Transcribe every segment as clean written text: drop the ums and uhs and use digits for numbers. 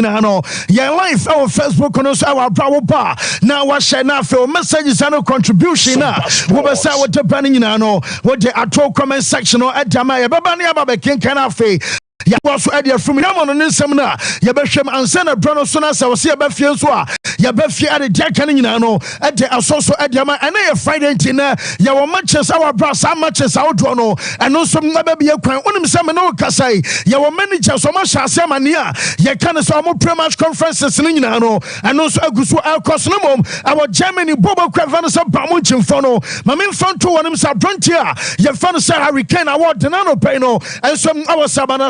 no your life our Facebook no so our bravo bar now what share na feel messages and contribution na we be say what depending no what the atro comment section no edama ye beba ne aba ken kan afi ya was edia from na no nsem na ye behwem ansa na bro no so na se wo se ye be fie so a ye be fie ade dia kan nyina no e de asoso edia ma ene ye Friday ntina ye wo matches our bro some matches out no eno so na be ye kwan onim se me no kasai ye wo manager so ma hyase amane a ye kan so mo pre-match conferences ni nyina no eno so aguso elkos no mom our Germany bobo kwava so ba mo chimfo no ma me mfa to wonim sa frontier ye fa no say Hurricane Award na no pay no enso our Sabana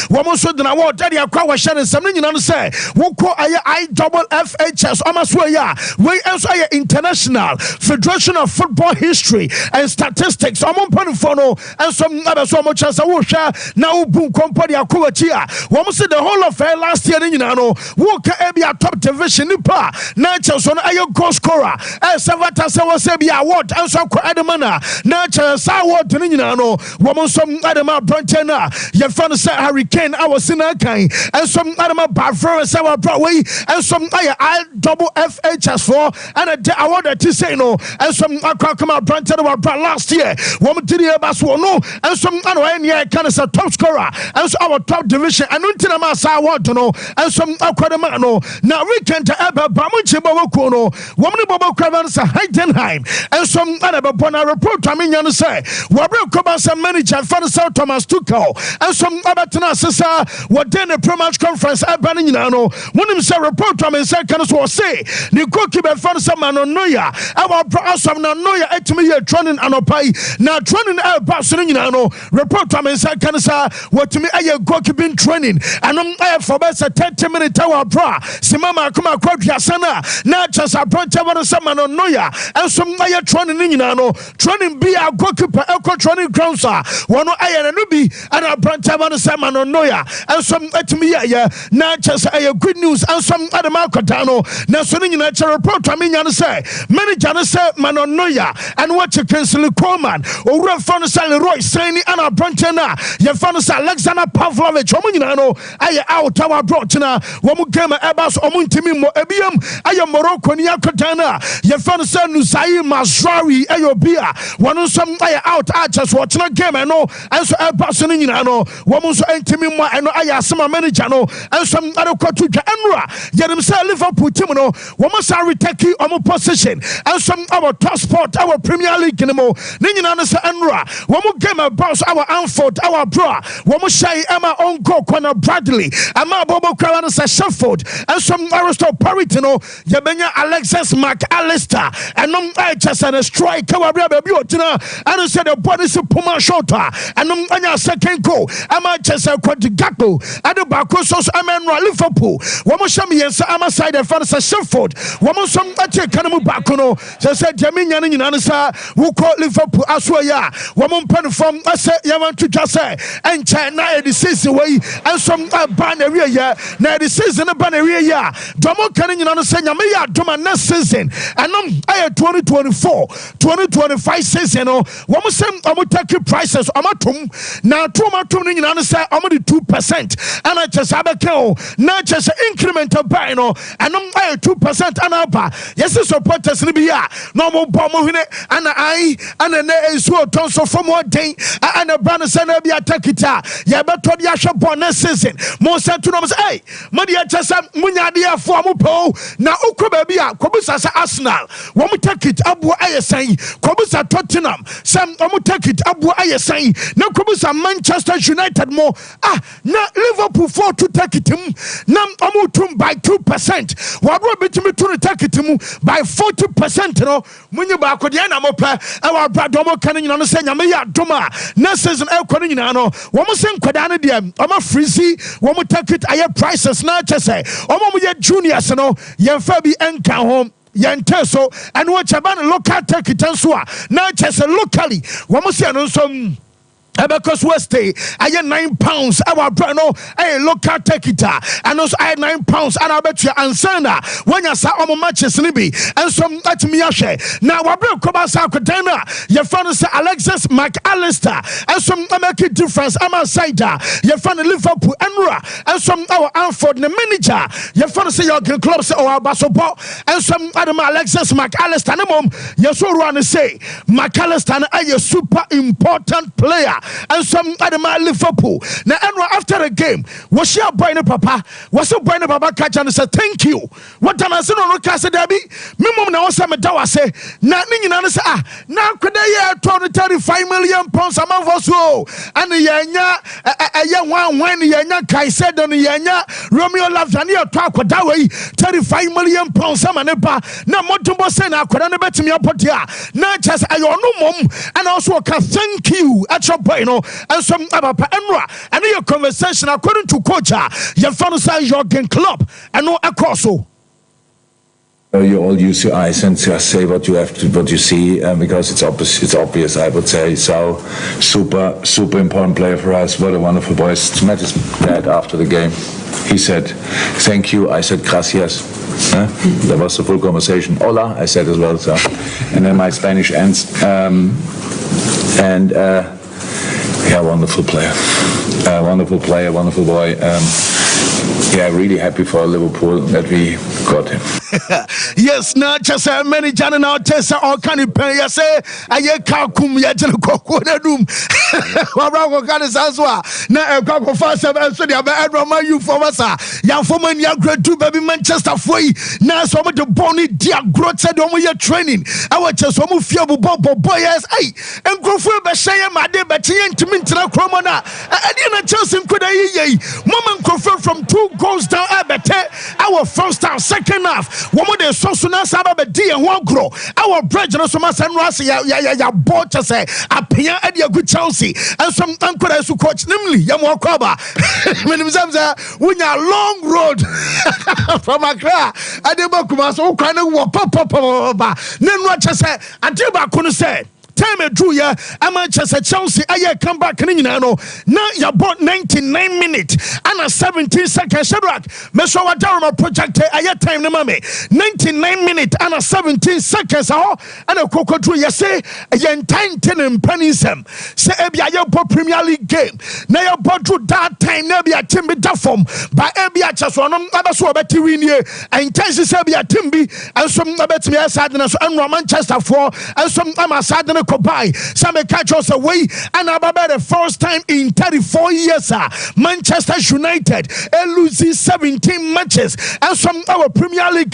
woman so did award daddy akwa share some nyina no say woko aye IFFHS amaswo ya we also aye International Federation of Football History and Statistics amon for no and some other so much as wo hwa na obu kompodi akwa chi a woman say the whole of last year nyina no woka ebia top division nipa na Chelsea no aye goal scorer Savata say was be award and so kwa ademana na Chelsea award nyina no woman some adema brantena ye fan say Hurricane I was in a kind and some other baffer say our Broadway and some IFFHS for and a award to say no and some come branded our last year woman did the bas no and some other year kind of a top scorer and so our top division and until I want to know and some no now we can to ever Bamuchi Bobo no woman Bobo Cravans Heidenheim and some other Bona report I mean you say Wabro Cobasa manager for South Thomas Tuchel and some abatena sisa what then a pre-match conference abaning no when him say report to me say can so say the goalkeeper for some man on noya our awesome na noya etimi ye training anopai na training e basing no report to me say can say what me aye goalkeeping training and for best 30 minutes our bra simama kuma kwadua sana na chance appoint for some man on noya and some aye training no training be a goalkeeper eco training grounds one aye no be and appoint Simon Noya and some etimi ya na chance a good news and some other Malcotano na soning natural report I mean you say many jana say Manonoya and what you cancel Coleman or Rafan Sally Roy Sani and a Brantana Yafanas Alexander Pavlovich Omunano I out our Brochina Wamukema Abbas Omuntimimo Ebium I am Morocco Niakotana Yafanas Nusai Masrawi Ayobia one some I out archers watching a game and no and so Abbas woman so entimi mo eno ayasema manager no and some other kwatu dwa enra yedem say Liverpool team no woman say retake omo position and some our top sport our Premier League no ni nyina no say enra woman game about our Anfield our bro woman shy Emma Onko Conor Bradley ama Bobo Krawa no say Sheffield and some Aristo Parity no yebenya Alexis McAllister and no just a striker we be otina and say the body is Puma shorter and no anya second goal Manchester Quadrigato and the Bacosos Amenra Liverpool. Woman Shami and Sama side and Fanasa Sheffield. Woman some Kanamu Bacono, said Jaminian in Anasa, who call Liverpool Aswaya. Woman pen from Asa Yaman to Jase and China the season way and some Banaria. Now the season of Banaria. Domo Canin in Anasanya Maya Doma next season and I 2024-2025 season. Woman some Amutaki prices Amatum now Tomatum in Anasa only 2% and I just have a kill not just incremental buy no and 2% and up yes supporters Libya no more bomb and I and then so tonso from one day and a banner send be attack it ya better the asha bonus season more said to them hey Madia just munya dia for mo na ukro baby kobusa sa Arsenal wo mo take it abu ayesan kobusa Tottenham some wo mo take it abu ayesan na kobusa Manchester United more na Liverpool for to take it na amutum by 2% wabro betimi to take it by 40% no munye ba akode na mo pa e wa brado mo kan nyina no se nyame ya doma na season e kɔ nyina no wo mo se nkwada no de o ma freezy wo mo take it aye prices na chese o mo ye juniors no yemfa bi enka ho yente so and what chaban local take it so na chese locally wo mo se no so Because Westy, I get £9. Our brand, a local tekita, and also I had £9. And I bet you Ansana when you saw on matches Libby and some at Miashe. Now, I broke Kobasa Kodana, your friend is Alexis McAllister, and some American difference. I'm outside, your friend Liverpool Enra, and some our Anford, the manager, your friend say your clubs or Basopo, and some Adam Alexis McAllister. And mom, you so run to say McAllister is a super important player. And some other man Liverpool. Now, after the game, was she a boy and papa? Was a boy and papa catch and said, thank you. What time I said on the Casa Debbie? Mimum now some Dawa say, nothing in answer. Now could I 35 million pounds a month or so? And the Yanya, a young one when the Yanya Kai said on the Yanya, Romeo Lavania talk with Dawa, 35 million pounds a month. Now, Motumbo Sena could not bet me up here. Not just I no mom, and also can thank you at your point. And some about Enra and your conversation according to coach your father says your club and no akoso. You all use your eyes and just say what you have to, what you see, because it's obvious. I would say so. Super important player for us. What a wonderful boy. Met his dad after the game. He said, "Thank you." I said, "Gracias." There was a full conversation. Hola, I said as well. So, and then my Spanish ends. Yeah, wonderful player, wonderful boy. Yeah, really happy for Liverpool that we got him. Yes, not just a manager and our test or can you pay? I say, I get Kalkum Yajan Kokuna Doom. Wabra Ganis as well. Now, a couple of us have answered the Roma, you for us. Young woman, young grade 2 baby Manchester Way. Now, some of the bony dear growth said on your training. I was just some of your boys, and go for a Shaya, my dear, but he ain't to me to the Cromona. I didn't tell him could I Woman confirmed from 2 goals down. Our first half, second half. One more day, so soon as I have a D and one grow. Our bridge and some and Rossi, ya bought to say, a pian at your good Chelsea, and some uncle as to coach, namely, Yamokoba. When we are long road from Accra, I did so kind of pop. Then what say, until I couldn't say. Time drew ya, Manchester Chelsea, I come back in now you bought 99 minutes and 17 seconds. Shadrach, Meshawa Darama project, I time the mommy 99 minutes and 17 seconds. And a cocoa drew ya say, a yen time 10 and pennism. Say, Ebia, your Premier League game. Now you bought through that time, Nebia Timby Duffum, by Ebia Chaswanum, Abaso Betty and Texas Ebia Timby, and some Betty Sadness and Manchester 4, and some Amasadana. Some catch us away, and about the first time in 34 years, Manchester United losing 17 matches, and some our Premier League.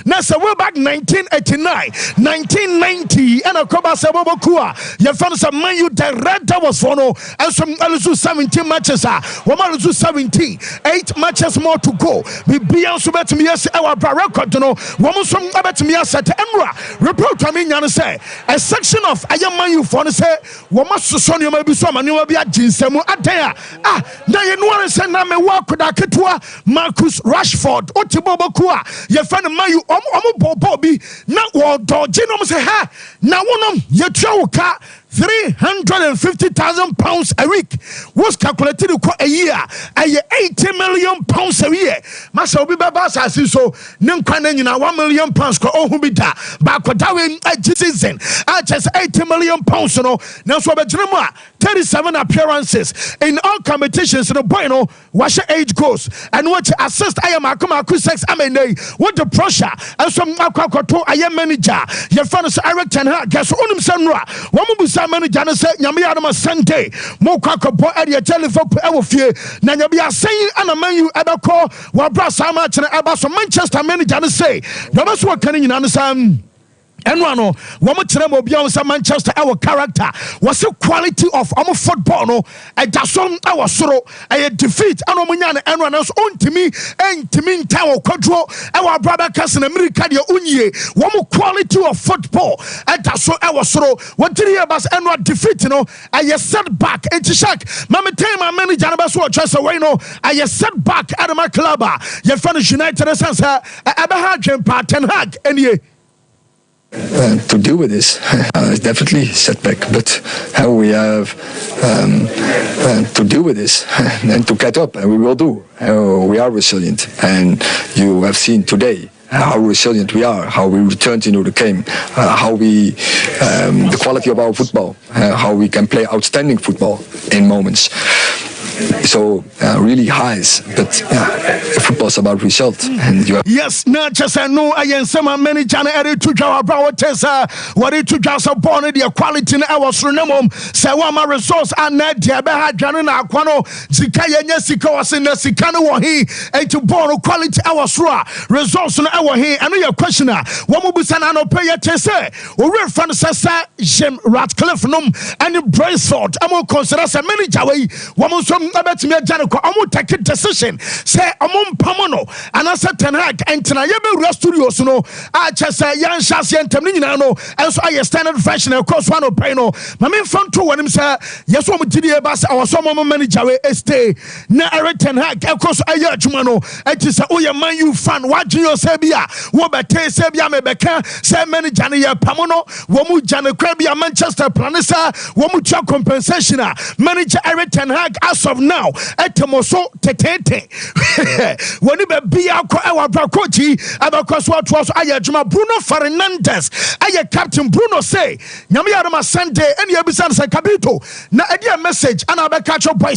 Now, so we're back 1989, 1990, and a Koba Sabokua. Your fans of Man U, the red was for no, and some lose 17 matches. Woman lose 17, 8 matches more to go. We be on so better me as our record. Woman some better me as at Emra. Report to me, and say a section of I am man you for say, what must son you may be some and you will be a ginsemu at there. Now you know, send me walk with a Ketua, Marcus Rashford, Otibobo Kua, your friend of mine, you Bobby, not what Genome say, ha, now one of your choka. £350,000 a week was calculated a year, 80 million pounds a year. Master be babasa so Nimkanina £1 million ko who be da back with a season. I just 80 million pounds. No, now so 37 appearances in all competitions in the bueno, watch your age goes and what assist I am a sex what the pressure and some aquato I am manager. Your friend is Eric Ten Hag, guess on him Senra. One manager said, Yamiadama Sunday, Mokaka boy at your telephone. I will fear. Nanyabia saying, and a man you ever call what brought so much and about some Manchester manager say, the best work can you understand? And one more time will be on some Manchester. Our character was the quality of our football. No, and that's on our sorrow. I defeat and one else on to me and to me tower control. Our brother cousin America, your unye. One more quality of football. And that's on our sorrow. What did you about and what defeat? I set back. It's a shock. Mamma tell my manager about what just away. No, I set back at my club. Your friend is United. I ever had Ten Hag and ye. to deal with this. It's definitely a setback, but how we have to deal with this and to get up, and we will do. We are resilient, and you have seen today how resilient we are, how we returned into the game, how we, the quality of our football, how we can play outstanding football in moments. So really highs, but football is about results. And you yes, not just a no. I am some many channel to draw about Tessa. What it to draw some born the quality in our Suriname. Sawama resource and net Diabeha Janina Quano Zikaya Nesika was in the Sikano Wahi and to born quality our Sura resource in our here. I know your questioner. What will be Sanano pay Tessa? We're from Sasa Jim Ratcliffe Num and Braceford. I'm going to consider some many Jawi. Woman some about me, Janako. I'm going to take a decision. Say, I'm Pamono, and I said, Tenhak, and Tenayabe Studios, no, I just say, Yan Shasi and Taminano, and so I standard fashion, of course, one of Pano. My main front two, when him say, yes, one with Bass, our summer manager, stay. Na Eric Tenhak, of course, I hear Jumano, and to say, oh, your man, you fan, watching your Sabia, Wobate, Sabia, Mebeka, say many Jania Pamono, Womu Janakrabia, Manchester, Planesa, Womu Chop compensation, manager Eric Tenhak, as of now, at Tomoso Tete. When you be our coach, because what was Ayajuma Bruno Fernandes, Aya Captain Bruno say, Yamiarama Sunday, and your business a capito. Now, a dear message, and I'll catch up by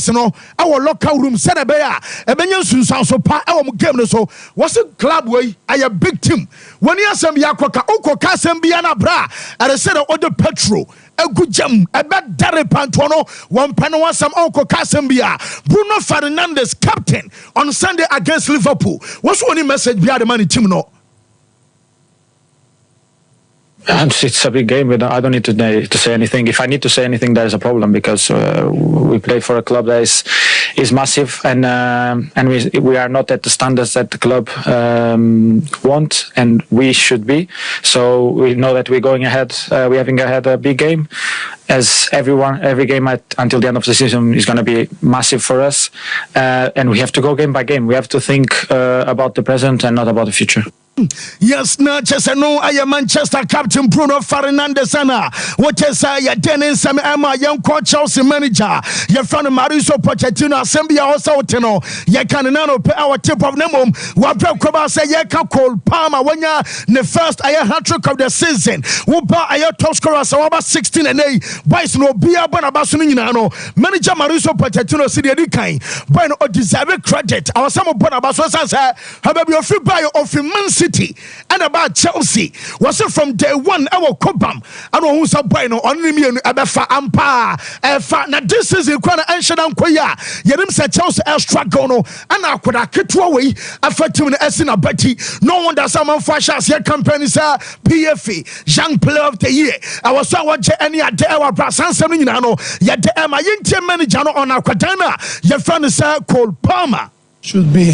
our local room, Senabea, a Benyon so pa, our game. So, what's a club way? I a big team. When you have some Yakoka, Oko Kasembiana Bra, and I said, order petrol. A good jam, a bad Dare Pantono, one Panoa, some Uncle Casembia, Bruno Fernandes, captain on Sunday against Liverpool. What's one message behind the money, Timno? It's a big game. I don't need to say anything. If I need to say anything, there is a problem because we play for a club that is massive, and we are not at the standards that the club want and we should be. So we know that we're going ahead. We're having ahead a big game. As every game until the end of the season is going to be massive for us, and we have to go game by game. We have to think about the present and not about the future. Yes, not just a no. I am Manchester captain Bruno Fernandes. What is your Dennis Sam Emma, young coach Chelsea manager? Your friend Mauricio Pochettino, Sembia also Teno. You can now pay our tip of Nemum. What Koba say, you can call Palmer when you're the first hat trick of the season. Whoop, I top scorer, so about 16 and 8. Bison will be a Bonabasunino. Manager Mauricio Pochettino, City Edikai. But no deserve credit. Our some of Bonabasos, how about your free buy of Man City and about Chelsea? Was it from day one? Our Cobam. I don't know who's a bueno on me Abefa Ampa. Now this is in Quana Ancient Quaya. Yedim said Chelsea extra gono, and I could have kept away after 2 minutes in a Betty. No one does someone for us. Your company, sir, PFA, Young Player of the Year. I was so what any idea our brass and something, you know, yet am I in manager on our Quadana. Your friend is called Palmer. Should be,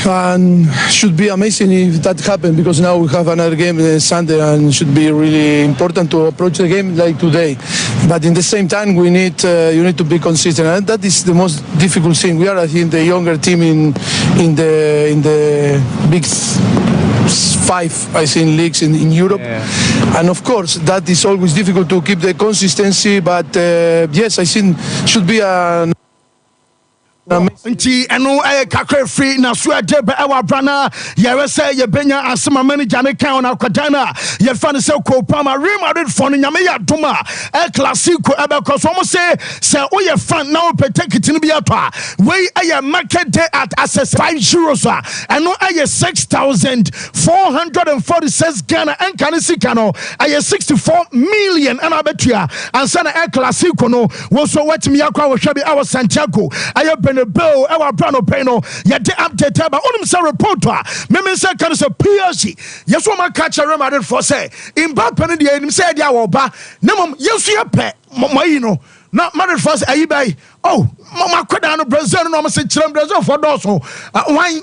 and should be amazing if that happened, because now we have another game Sunday, and should be really important to approach the game like today. But in the same time, we need you need to be consistent, and that is the most difficult thing. We are, I think, the younger team in the big 5, I think, leagues in Europe, and of course that is always difficult to keep the consistency. But yes, I think should be an. Nti eno kakra free na so ade ba ewa brana ye say ye benya asema manager ne kan na kwadana ye fa ne say ko pama Real Madrid for no nyame ya doma El Clasico ebe ko so mo say o fan na o petekiti no bi ato a we aye market day at access €5 eno aye 6,446 Ghana and kanisika no aye 64 million and abetua ansa na El Clasico no wo so watimi yakwa wo hwe bi awo Santiago aye Bill, our brand of Peno, yet the update about on reporter. Memon said, can say PSG. Yes, woman catch a remedy for say. In bad penny, the said, Yawa, Namum, yes, you pet, Moino. Not married first, I buy oh mama kwada no Brazil no say chirem Brazil for those why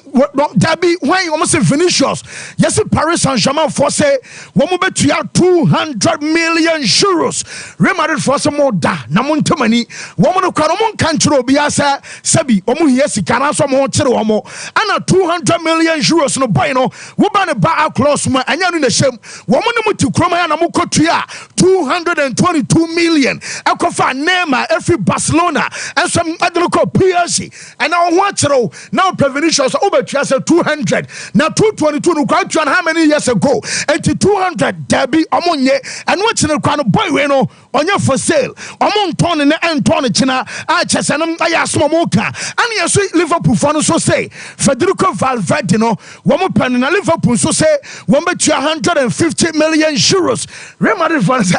Dabi why almost say Vinicius yes Paris Saint-Germain for say wo mo betua 200 million euros Real Madrid for some more da na mo ntomani wo mo no kwa mo kan chiro obi asa sabi wo mo hie sika na so mo chire wo mo ana 200 million euros no boy no wo ba ne ba across mo anya no na shem wo mo ne muti kroma ya na mo kotua 222 million ekofa Neymar every Barcelona and some other PSG and now what now Vinicius over 200 now 222 no quite how many years ago 200 Debbie Omonye and what's in the kind of boy we know on your for sale among ton and ton China I just and I ask Momoka and yes Liverpool fan so say Federico Valverde no one more pen in Liverpool so say 150 million euros Real Madrid fans say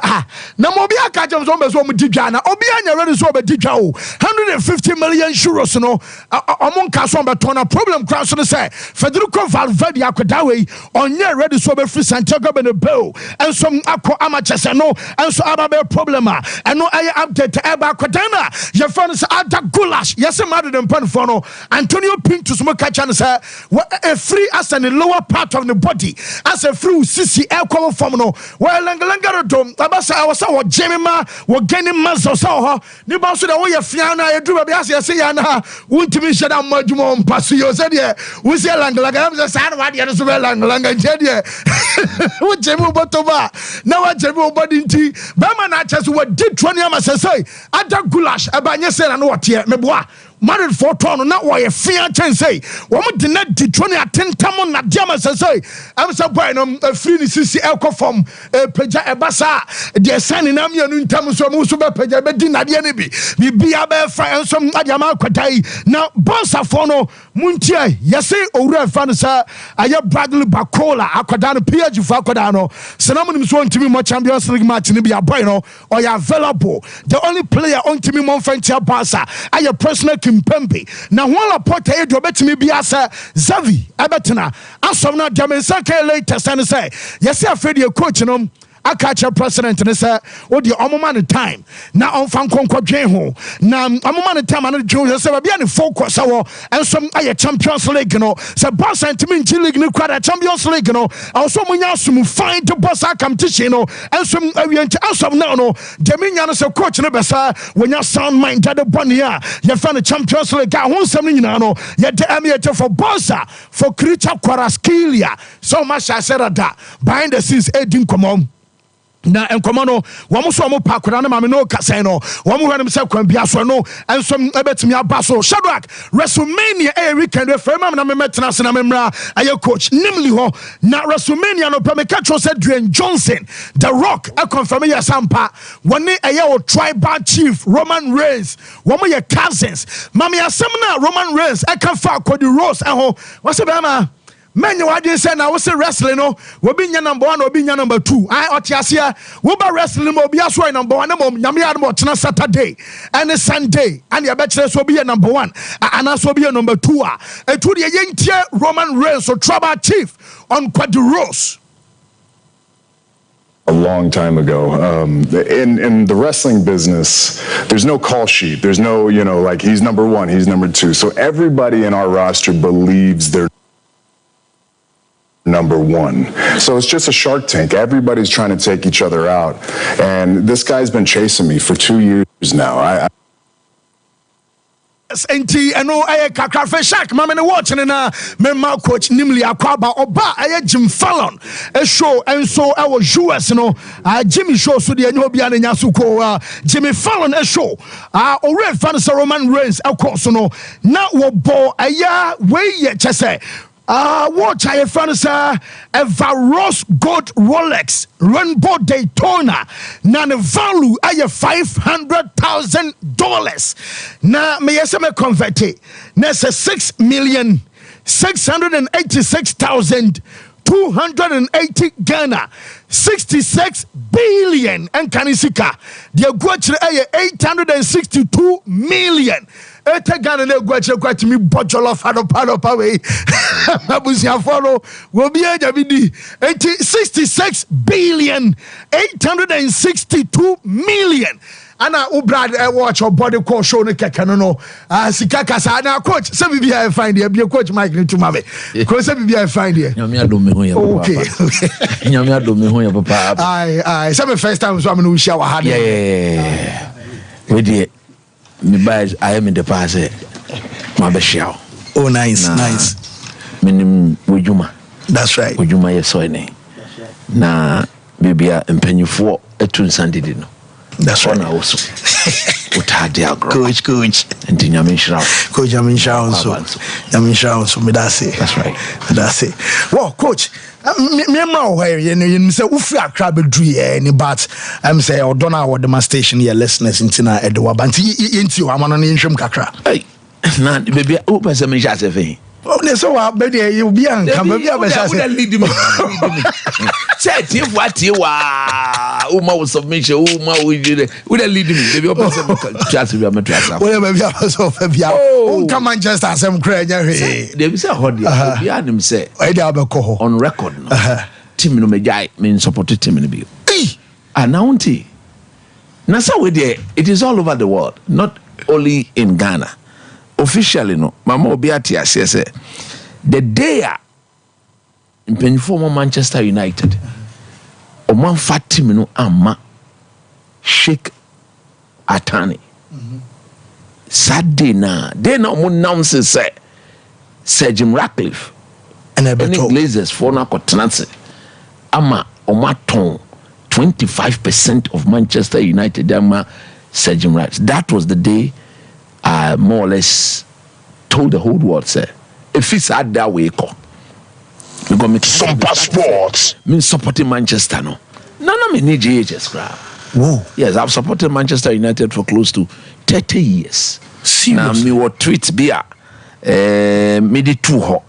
na mobia ka jam so be so mu digana obi anya ready so be digwa 150 million euros no among kaso be ton problem cross so say Federico Valverde akoda we onye ready so be free Santiago Bernabeu and some akọ amachese no and so ababe problem and no I update eba akoda na your friend say ada gulash yes mad dem pan for no Antonio Pinto so catch and say a free as in the lower part of the body as a free sisi air cover form no well langara dom abasa awasa wo jemima wo gani maso so ni ba so da wo ye fia na eduru ba ya say ya na wuntimi sheda majumo mpaso yo say de wo say langara am say sa na wade no so be langara nche de wo jemu botoba na wo jemu body nti ba ma na chese wo di troni am say ada gulash abanye say na no wote meboa Married for ton na wo ye fia chen say wo mo de na di troni atentam na dia ma say am say boy no free ni sisi elko form peja ebasa de sani na me anu ntam so mo so be peja be di na de ne bi bia be fa enso adia ma kwatai na bonsa for no muntie yese owura fa no sa aye Bradley Bacola akwada no PG for akwada no senam nim so ntimi mo Champions League match ni bia boy no or you available the only player on timi mo fantia Barca aye personal Pembe na wala pota edo betimi bia sa Xavi abetena asom na diamensa ka latest and say yes afedi coach no akacha president ne say o di omoma ne time na onfa nkonkwadwen ho na omoma ne time na dwo say bia ne focus awo ensom aye Champions League no say Barca Intimate League ne kwada Champions League no also munya sum find to Barca competition no ensom awienti asom na no deminya no say coach ne besa wonya sound mind that the bonia ye fa ne Champions League ho nsem ne nyina no ye de amiete for Barca for creature Kvaratskhelia so much I said that behind the scenes edin komom na enkomo no wo mo so mo pa kwara na mame no kasa no wo mo hwanem se kwan bia so no enso ebetimi aba so Shadrack WrestleMania weekend we frame na me metena se na memra aye coach nimli ho na WrestleMania no pe me catch said Dwayne Johnson The Rock e confirm ya Sompa woni aye o tribal chief Roman Reigns wo mo ye cousins mame asem na Roman Reigns e kan fa Cody Rhodes ho wo se be ma Many wadi say na we say wrestling no we be number 1 obi nya number 2 I otiasia we ba wrestling mo obi aso number 1 mo nyame ad mo tena Saturday and Sunday and ya be kire so be number 1 and so be number 2 etu de yentie Roman Reigns so tribal chief on Cody Rhodes a long time ago. In the wrestling business, there's no call sheet. There's no, like he's number 1, he's number 2. So everybody in our roster believes they're number 1. So it's just a Shark Tank. Everybody's trying to take each other out. And this guy's been chasing me for 2 years now. Enti eno aye kakra fe shark mama ne watch na me ma coach nimli akwaba oba aye Jim Fallon e show enso e wo US no Jimmy show so de enyo bia na nya so ko Jimmy Fallon e show ore fan so Roman Reigns e course no na wo bo aya we ye chese watch I found sir Eva Rose Gold Rolex Rainbow Daytona na ne value aye $500,000 na me yese me convert na se 6,686,280 Ghana 66 billion and kanisika the gwachire aye 862 million Ete Ghana ne gwache kwati mi bojolo fado pawe abusia follow will be age bidi 66 billion 862 million ana ubrad watch your body call show no keka no sika kasa na coach say bibi I find here be coach Mike ni tuma me coach say bibi I find here nyame adom me ho ya papa okay nyame adom me ho ya papa ai say me first time so am no share wa ha yeah we dey me buy I am in the pass ma be share oh nice minim wojuma that's right wojuma ye so ene na bibia empanyifo etun sandidi no that's right na also utade agro coach and nyame nshira coach nyame nshira so me that's it well coach me am where you say ufri akra bedru ni but I'm say odona our demonstration here listeners intina edo but yenti o amano ne nhwem kakra na baby o pese me sha sefen oh ne so wa be dey you be an come be abesha say lead me say tief what you wa o ma wo submission o ma wo jire wo dey lead me baby o pese me trust me am trust am wo be bia so fa bia o come Manchester asem kra nya hwe dey be say hot dey bia nim say e dey abeko on record no team no me jai me support team no be announce na so we there it is all over the world not only in Ghana. Officially no mama obiati ase say the day in former Manchester United o man fat team no amma Sheikh Atani Saturday na they no mo announce say Sir Jim Ratcliffe and Glazers for na kotenase ama o maton 25% of Manchester United ama Sir Jim Ratcliffe. That was the day I more or less told the whole world, say, if it's at that way, we're going to make Sompa Sports. Me supporting Manchester, no. Me need GHS crowd. Whoa. Yes, I've supported Manchester United for close to 30 years. Seriously? Now, me what tweets be me di too hot.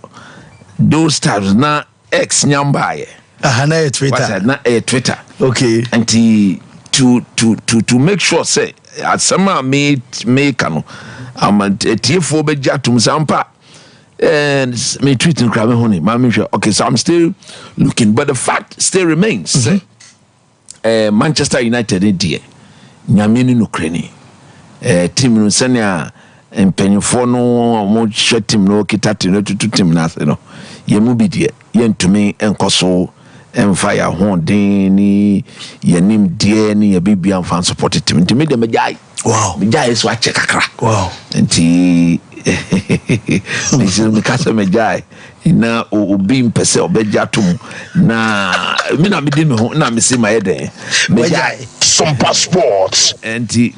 Those times, now, X nyambaye. Na Twitter. Na Twitter. Okay. And to make sure, say, at some make no I'm a TF4 bejatum Sompa and me tweeting crabbing honey okay so I'm still looking but the fact still remains Manchester United in dear nyamini no kreni team no senia empenyfo no mo hwe team no kitati no tutu team na se no yemu bi de yentumi enkoso emfire honden ni yanim de ni yabibia mfan support team ntimi de majai wow majai so ache kakra wow nti me kasa majai na obi mpese obeja tum na me na me di me ho na me se my den majai Sompa Sports nti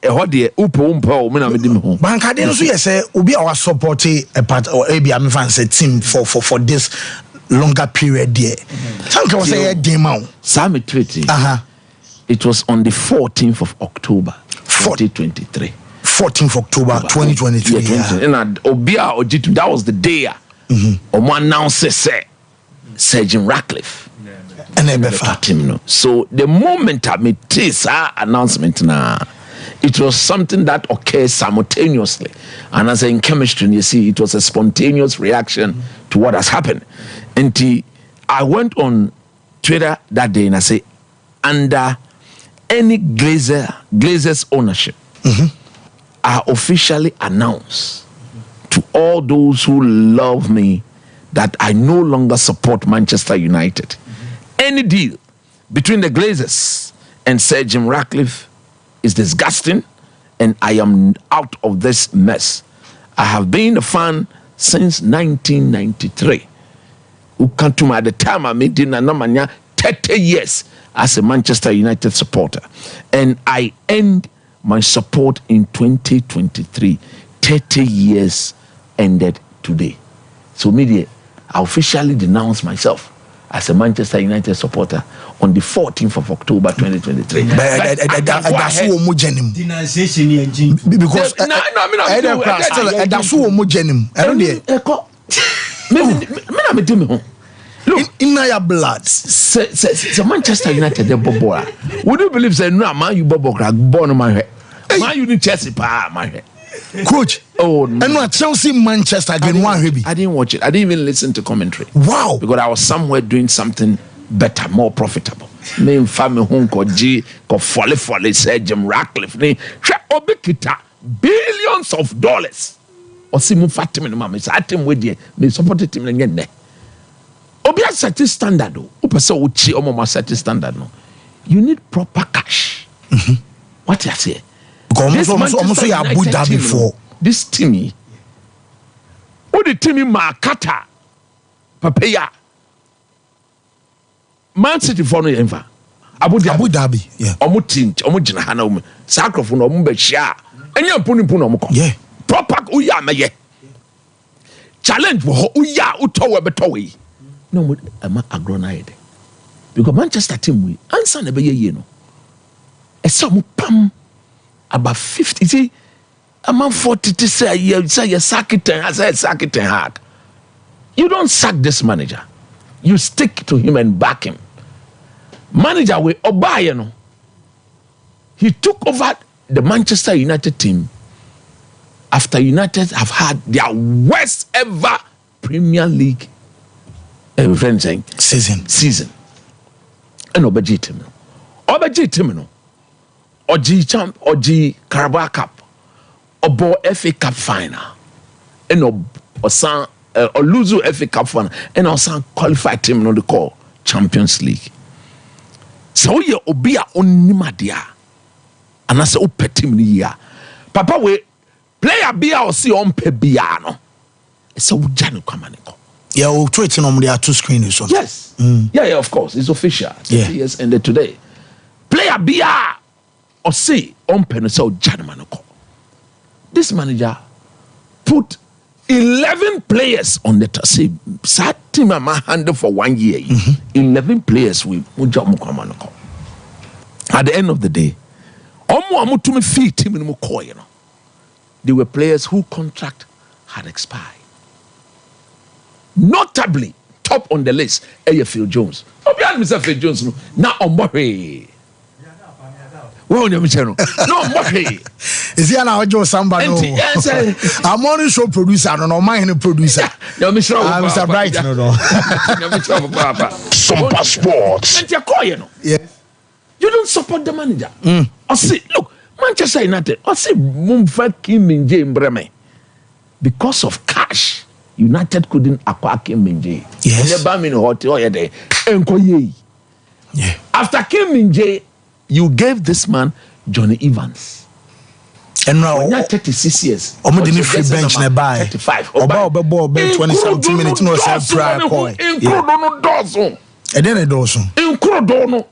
hode upo me na me di me ho banka de no so yese obi a wa support a part or abi am fan say team for this longer period there. Some can say game Sam tweeting. It was on the 14th of October 2023. 14th October 2023. And Obia Ojitu, that was the day. Omo announced Sir Jim Ratcliffe. And so the moment I made this announcement now, it was something that occurred simultaneously. And as in chemistry, you see, it was a spontaneous reaction to what has happened. And I went on Twitter that day and I say, under any Glazers ownership, I officially announce to all those who love me that I no longer support Manchester United. Any deal between the Glazers and Sir Jim Ratcliffe is disgusting, and I am out of this mess. I have been a fan since 1993. Who come to me at the time I made in 30 years as a Manchester United supporter, and I end my support in 2023. 30 years ended today. So media, I officially denounce myself as a Manchester United supporter on the 14th of October 2023. That's so homogeneous. Because that's so homogeneous. I don't know. Look, in your blood, say Manchester United the bobo. Would you believe say no man you bobo crack born my head? Man you need Chelsea pa my head. Coach, oh no. And what Chelsea Manchester again one heavy. I didn't watch it. I didn't even listen to commentary. Wow. Because I was somewhere doing something better, more profitable. Me family home ko G ko folly say Jim Ratcliffe ni hwe obekita billions of dollars. Osi mu fatim no mama say atem we de me support team na nyenne. Obi a set standard o. Opese wo chi omo set standard no. You need proper cash. What you say? Because almost you Abu Dhabi before. This team. What the team in Makata? Papaya. Man City for no enva. Abu Dhabi. Yeah. Omo team, omo jina hana omo. Sakrofo no omo be share. Enya puni omo ko. Yeah. Proper uya meye. Challenge wo uya utowe betowe. No mo ama agrona yede. Because Manchester team we answer na be ye no. Esa mo pam about 50. See, I'm 40 to say you sack it and I say sack it and hard. You don't sack this manager. You stick to him and back him. Manager we Obayano. He took over the Manchester United team after United have had their worst ever Premier League season. And Obaji team. Oji Carabao Cup, Obo FA Cup final, and Osan Oluzu FA Cup final, and Osan qualified team no the call Champions League. So ye obia onimadia, and I say ope team ni ya. Papa we player bia or see on pe biano. So ujanu kamaniko. Yeah, we'll tweet on the two screens. Yes. Yeah, of course, it's official. Yeah. Yes, ended today. Player bia. Or say on Penosel Janmanoko. This manager put 11 players on the say sat team handle for 1 year. 11 players with Mujamukamanoko. At the end of the day, Omo fee team in Muko, you know. They were players whose contract had expired. Notably, top on the list, Phil Jones. Mr. Phil Jones now on Murray. Well, no, is he an audio somebody? I'm only show producer, no, mine producer. No, Mr. Bright, no. Sompa Sports. And you're calling, yeah. You don't support the manager. I see, look, Manchester United, I see Mumfa Kim Min-jae in Bremen. Because of cash, United couldn't acquire Kim Min-jae. Yes. Yeah. After Kim Min-jae, you gave this man Johnny Evans. And now, 36 years. Omo didn't free bench nearby. 35. About 20-something minutes. No, prior point. And then it also. Incrodono.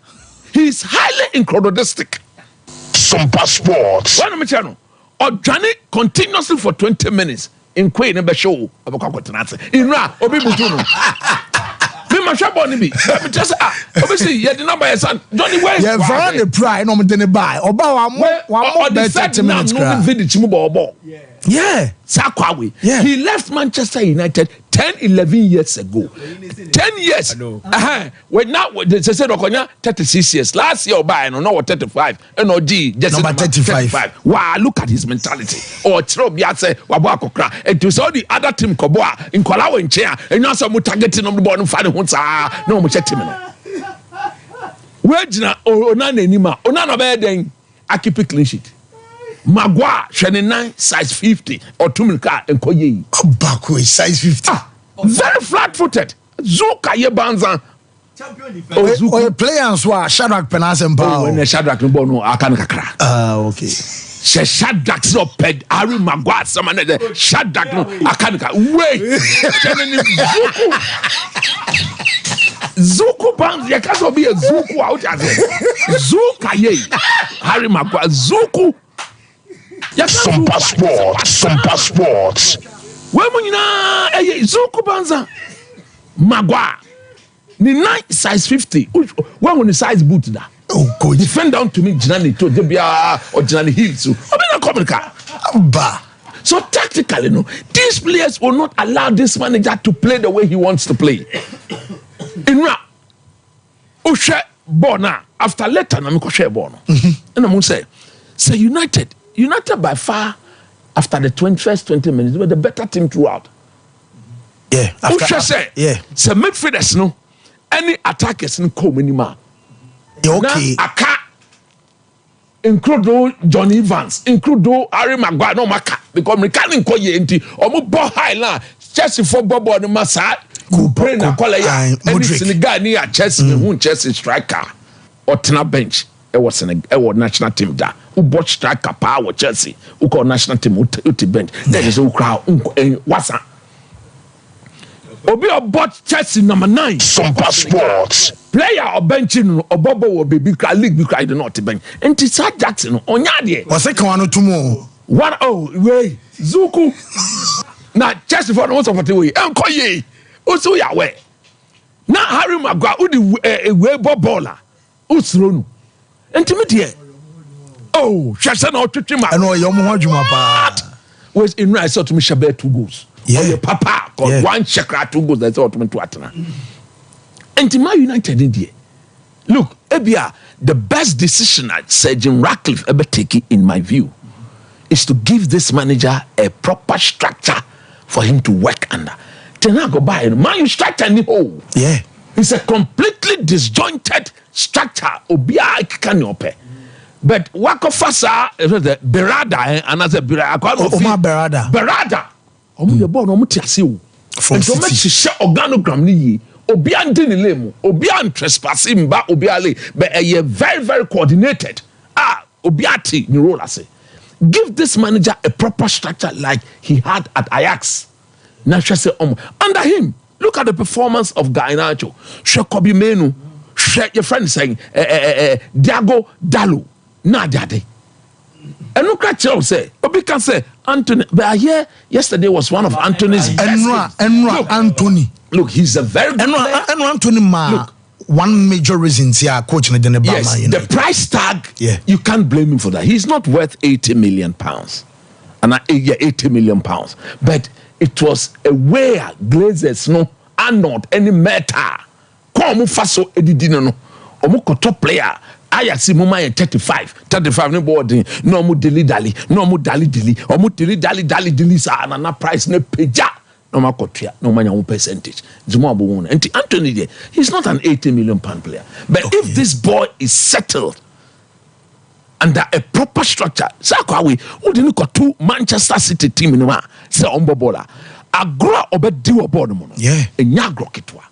He's highly incrododistic. Sompa Sports. One of channel. Or Johnny continuously for 20 minutes. In Queen and Show. In Ra, Obi Butuno. My shop be. Just obviously, you the number son. Johnny West. Yeah, for the pride, no didn't buy. About one more better 10 minutes. Yeah. Sakwawi. Yeah. He left Manchester United 10-11 years ago. 10 years. When now they said Okonya 36 years. Last year buy no 35. NOD just number 35. Wow, look at his mentality. Or throw Biase Wabako Kra. And to saw the other team Koboa in Kolawa in chair and now some targeting on the bottom fighting hunsa. No much team. Wejna Onana Nima. Onana Beden. I keep a clean sheet. Magua 29 size 50 or 2 milka and Koye. Backway size 50. Very flat-footed. Zuka ye banza. Oh, players who are Shadrach Penas and Power. When Shadrach no bono akanakra. Okay. She Shadrach so ped Harry Magua someone there. Shadrach no akanaka. Wait. Zuku banza ya kaso be a Zuku out as Zuka ye. Harry Magua Zuku. Sompa Sports. When you know, Zuku Banza Magua, the 9 size 50. When the size boot da. Oh, God. Defend down to me, Janani to Debia or Janani Hills. I'm not coming. So tactically, no, these players will not allow this manager to play the way he wants to play. In rap, Osha Bona after later, I'm going to share Bono. And I'm going to say United by far, after the 20 minutes, were the better team throughout. Yeah. After, say, yeah. So midfielders, no, any attackers no come anymore. Okay. Aka include John Evans, include Harry Maguire, no maka because mechanic ko ye enti omo ball high na Chelsea football no masa brain na call ya any Senegal ni Chelsea me Chelsea striker or tena bench e was Senegal e was national team da who bought striker power Chelsea who call national team uti bench then is who crowd wasa obi bought Chelsea number 9 Sompa Sports player or benching or Bobo or baby cry league because the not bench and Tisa Jackson on yadi was a one tomorrow 1-0 way Zuku na Chelsea for most of the way enko ye also ya we na Harry Maguire udi we bobola usronu intimate oh shasha na otwetwe ma no yo mo adwuma pa was in right so to me shabe 2 goals yeah papa got one shakra 2 goals that's what me to atena Intima United in there. Look, Ebia, the best decision that Sir Jim Ratcliffe ever taken, in my view, is to give this manager a proper structure for him to work under. Tenago by man structure in the whole. Yeah. It's a completely disjointed structure. Obia kanyope. But Wakofasa, Berada, another Berada. Berada. Omu yebo no mutiasiu. From so much share organogram ni obi ante ne lemu obi an trespassing ba obi ale but very very coordinated obi ate ni role ase give this manager a proper structure like he had at Ajax na say under him look at the performance of Garnacho Kobe Menu your friend saying Diago Dallo na dade and look at you say obi can say Anthony but I hear yesterday was one of Anthony's best Anthony. Look, he's a very good player. And Anthony look, one major reason here coach in the yes, the price tag, you can't blame him for that. He's not worth 80 million pounds. And 80 million pounds. But it was a way Glazers no and not any matter. Come faso edidino no. Omo top player. Ajax muma 35 no boarding no mu dali no mu dali omo dali sa na price ne peja no makotua no manya one percentage zuma bo and Anthony there he's not an 80 million pound player but if this boy is settled under a proper structure sakwa we who didn't got two Manchester City team no ma say ombobola agro obedi obodo mo no enya agro ketwa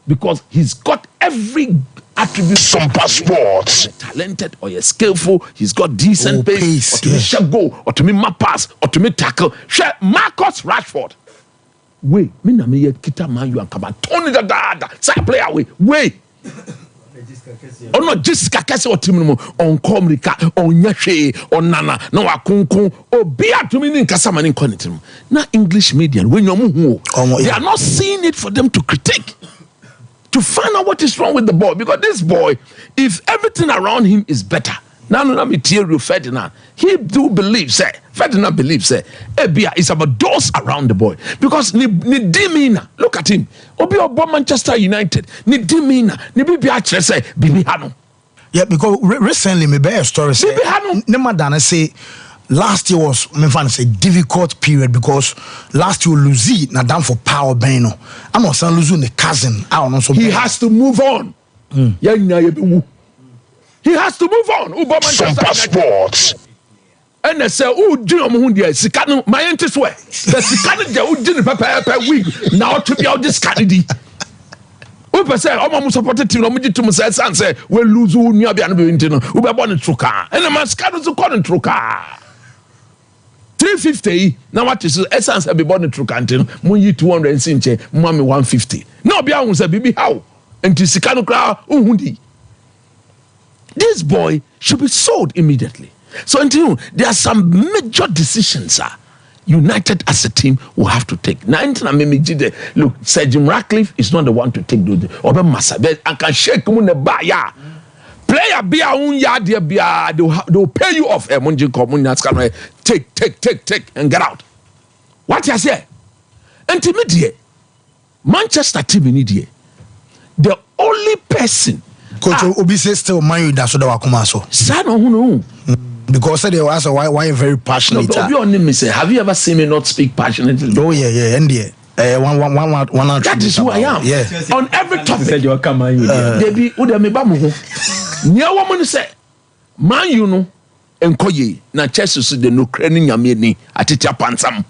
because he's got every attribute. Sompa Sports. Talented or you're skillful, he's got decent pace, or to me share goal, or to me map pass, or to me tackle. Share Marcus Rashford. Wait, me na me kita man you and kaba Tony da side player wait. Or not Jessica Kese or Timimo on Komrika on Yashe or Nana no Akunkun or Bia to me in Kasamanin Conitum. Not English media when you're they are not seeing it for them to critique. To find out what is wrong with the boy, because this boy, if everything around him is better, now me tell you Ferdinand, he do believe, say, Ferdinand believes, say, Ebia is about those around the boy, because ni dimina, look at him, Obi Obo Manchester United, ni dimina, ni bibi atre say, bibi hano. Yeah, because recently me be a story say, bibi hano, Nemadana say. Last year was a difficult period because last year Luzi na down for power beno. I'm not saying Luzi the cousin. I don't know so. He has to move on. He has to move on. Sompa Sports. And they say, "Oh, do you know who they are? My interest way. The Sikano they who didn't per week now to be out this candidate." Who say, "Oh, my supported team. I'm to say, say, we lose who near be able to. Who be born in Truka, and the man Sikano to call in Truka." 350 now what is essence have been born in Trukantin, Munyi 200 Sinche, Mummy 150. No, Bia was a baby how and to Sikano crowd, Uhundi. This boy should be sold immediately. So until there are some major decisions, United as a team will have to take. Look, Sir Jim Ratcliffe is not the one to take those. Obe Masabe and can shake Mune Baya. Player be a unya dear be they'll pay you off. Take and get out. What you say? Intermediate Manchester team in India. The only person Coach Obi says still mind that's what I come so. Son who because they were asked why very passionate. No, me say, have you ever seen me not speak passionately? Oh yeah, and yeah. One that is who I am. Yeah. On every topic. Said you come they be me bamu. Nia woman say, man, you know, enkoye na Chelsea so de no krani nyame ni atitia pansam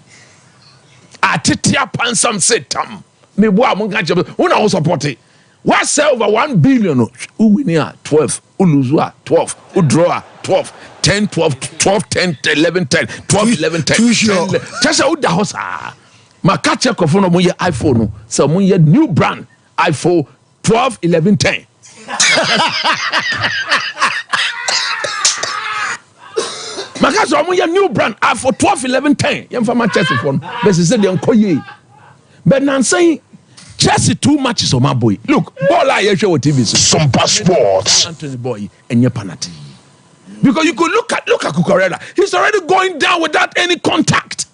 say tam me bo amon ka chebe una wo support it what sell over 1 billion who win here 12 who lose 12 who draw 12 10 12 12 10 11 10 12 11 10 Chelsea who da hosa ma ka check for no mo ye iPhone no so mo ye new brand iPhone 12 11 10 Because I'm a new brand for 12, 11, 10. You're from my Chelsea phone. But she said, but now I'm saying, Chelsea too much is on my boy. Look, all I show TV. Sompa Sports. Anthony Boy and your penalty. Because you could look at Cucurella. He's already going down without any contact.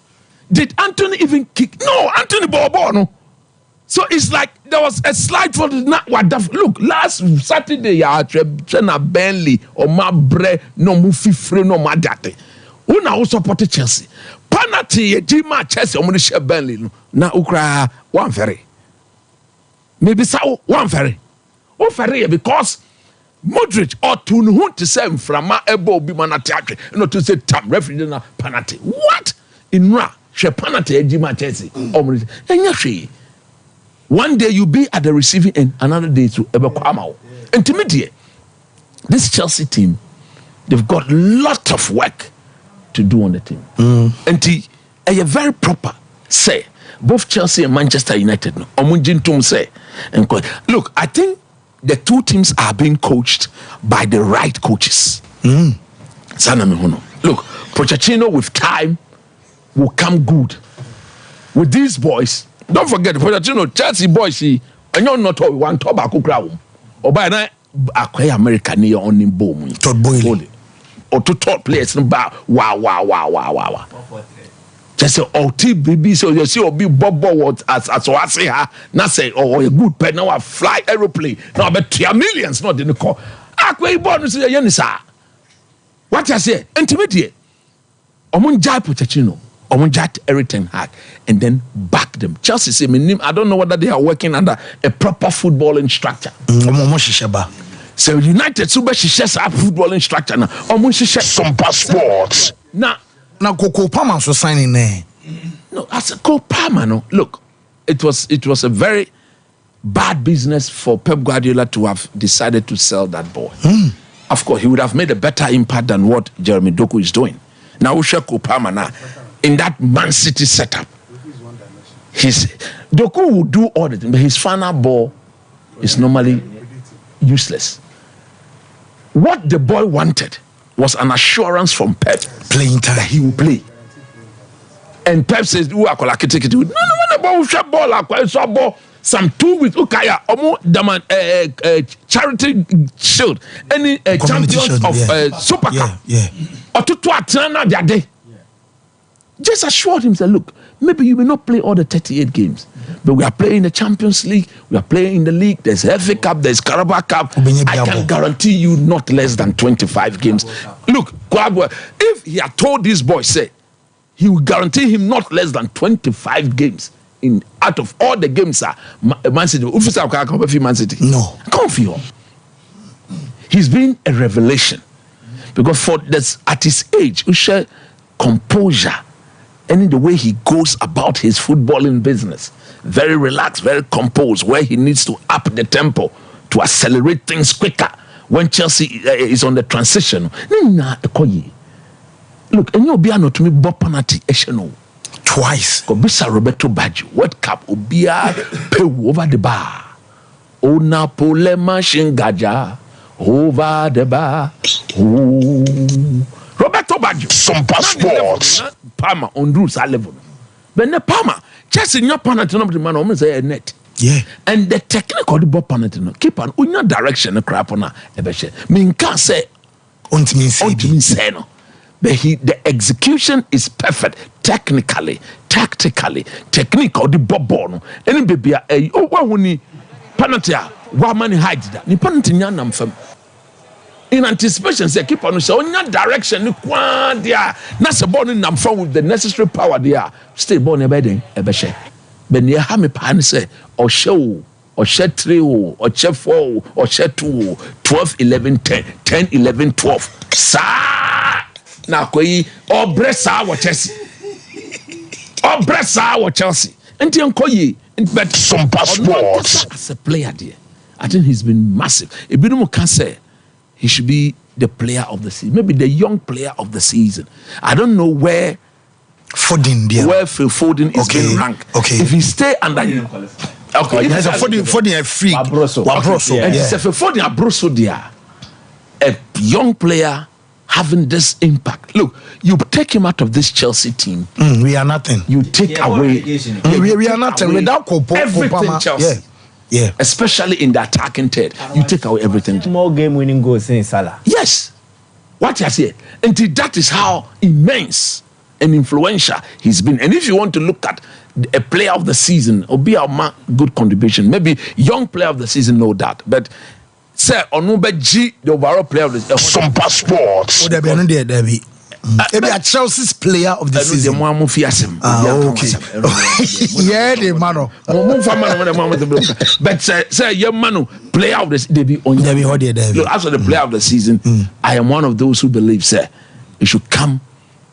Did Anthony even kick? No, Anthony Bobo, no. So it's like there was a slight fault. Look, last Saturday, I trained Burnley or my bre no mufi free no madate. Who now support Chelsea? Penalty, Jima Chelsea, I'm going to share Burnley. Now, Ukra, one ferry. Maybe so, one ferry. Oh, ferry, because Modric or Tunhun to say from my elbow be manataki, not to say tam referee penalty. What? In Ra, she penalty, Jima Chelsea. And yashi. One day you'll be at the receiving end, another day to Ebekwamao. And to me, dear, this Chelsea team, they've got a lot of work to do on the team. And a very proper say, both Chelsea and Manchester United, no, say, and look, I think the two teams are being coached by the right coaches. Look, Pochettino with time will come good. With these boys, don't forget, Pochettino, Chelsea boys, and you're not one tobacco crowd. Or by now, acquire American near on him boom. Or to top players, wow. Just say, oh, TBB, so you see, or be Bobo as I say, not say, oh, a good pen, now I fly aeroplane. No, but 3 millions, not in the call. Acquire bonus, Yanisa. What I say, intimidate. Omun Jai Pochettino. Omunjat everything hard and then back them. Chelsea say, I don't know whether they are working under a proper footballing structure. So United super shares a footballing structure now. Sompa Sports. Now Coco Palmer was signing there. No, as a Cole Palmer, no. Look, it was a very bad business for Pep Guardiola to have decided to sell that boy. Of course, he would have made a better impact than what Jeremy Doku is doing. Now we share Cole Palmer now. In that Man City setup, Doku will do all the things, but his final ball is normally useless. What the boy wanted was an assurance from Pep playing time that he will play. And Pep says, "Who are no, the ball will shot ball. Some 2 weeks, Ukaya, charity shield, any champions of Super Cup, or to Atlanta their day." Just assured him, said, look, maybe you may not play all the 38 games, but we are playing the Champions League, we are playing in the league, there's FA Cup, there's Carabao Cup. I can guarantee you not less than 25 games. Look, if he had told this boy, say, he will guarantee him not less than 25 games out of all the games, Man City. Man City. No. Come for you. He's been a revelation because for this, at his age, we share composure. And in the way he goes about his footballing business, very relaxed, very composed, where he needs to up the tempo to accelerate things quicker when Chelsea is on the transition. Look, and you'll be to me penalty twice. Kobisa Roberto Baggio, World Cup Obia Pew over the bar. O Napole machine gaja over the bar. Roberto Baggio. Sompa Sports. Palmer on rules are level. But the Palmer, just in your penalty, no man almost say a net. Yeah. And the technical the ball penalty, no keep on in your direction, a crap on a beshe. Mean can't say say no. But the execution is perfect, technically, tactically, technical the ball no. Any baby when penalty, one man hide that. Ni penalty nyanam fam. In anticipation, say keep on so in your direction, there. Not a born in them with the necessary power there. Stay born a bedding, a beshe. But near Hami Pan say or show or share 3 or share 4 or share 2 12 11 10 11 12 sa na koyi or bresa or Chelsea or bresa or Chelsea enti enkoyi but Sompa Sports as a player there I think he's been massive. Ebinumu can say he should be the player of the season, maybe the young player of the season. I don't know where Foden there. Where Phil Foden is being ranked. Okay. If he stay under him. Okay. There's a Foden a freak. Wabroso. And it's a Foden Abroso there. A young player having this impact. Look, you take him out of this Chelsea team. We are nothing. You take away. We are nothing without everything Chelsea. Yeah. Especially in the attacking third. You take away everything. More game winning goals in Salah. Yes. What you say? And that is how immense and influential he's been. And if you want to look at a player of the season, or be a good contribution, maybe young player of the season, no doubt. But say Onumbe G, the overall player of the season. Sompa Sports. Maybe a Chelsea's player of the season. Okay. Yeah, the man. But say young man, player of the season. Look, as for the player of the season, I am one of those who believe, sir, it should come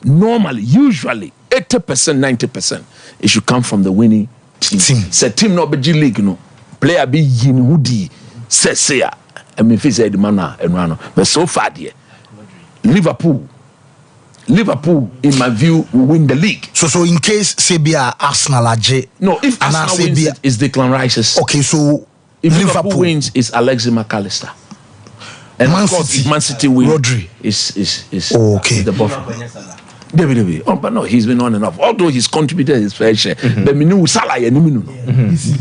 normally, usually 80%, 90%. It should come from the winning team. Say team not be G League, no player be yin woody. Say, I mean, if he said the man and run, but so far, dear, Liverpool, in my view, will win the league. So in case Sebia Arsenal are no, if Arsenal wins, it's Declan Rice's. Okay, so if Liverpool wins, it's Alexis McAllister. And Man City win. Rodri is okay. The buffer. David. Oh, but no, he's been on and off. Although he's contributed his fair share, but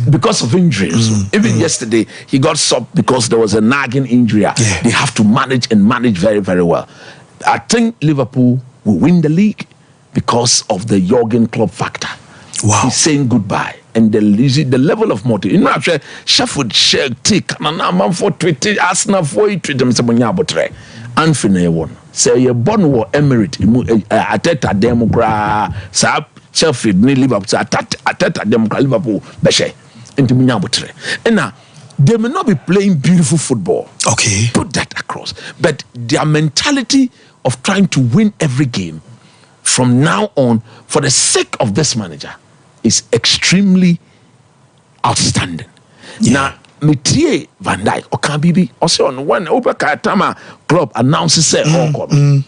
because of injuries. Even yesterday, he got subbed because there was a nagging injury. They have to manage very, very well. I think Liverpool will win the league because of the Jurgen Klopp factor. Wow. He's saying goodbye. And the level of motive. You know, actually, Sheffield take and I'm for Twitter, Arsenal for it, Anthony won. Say you're born war emirate ateta democrat sa Sheffield ni Liverpool ateta democrat Liverpool beshe into munyabotre. And now they may not be playing beautiful football. Okay. Put that across. But their mentality of trying to win every game from now on for the sake of this manager is extremely outstanding. Now Metie Van Dijk or Kabibi also on one Obakatama club announces Van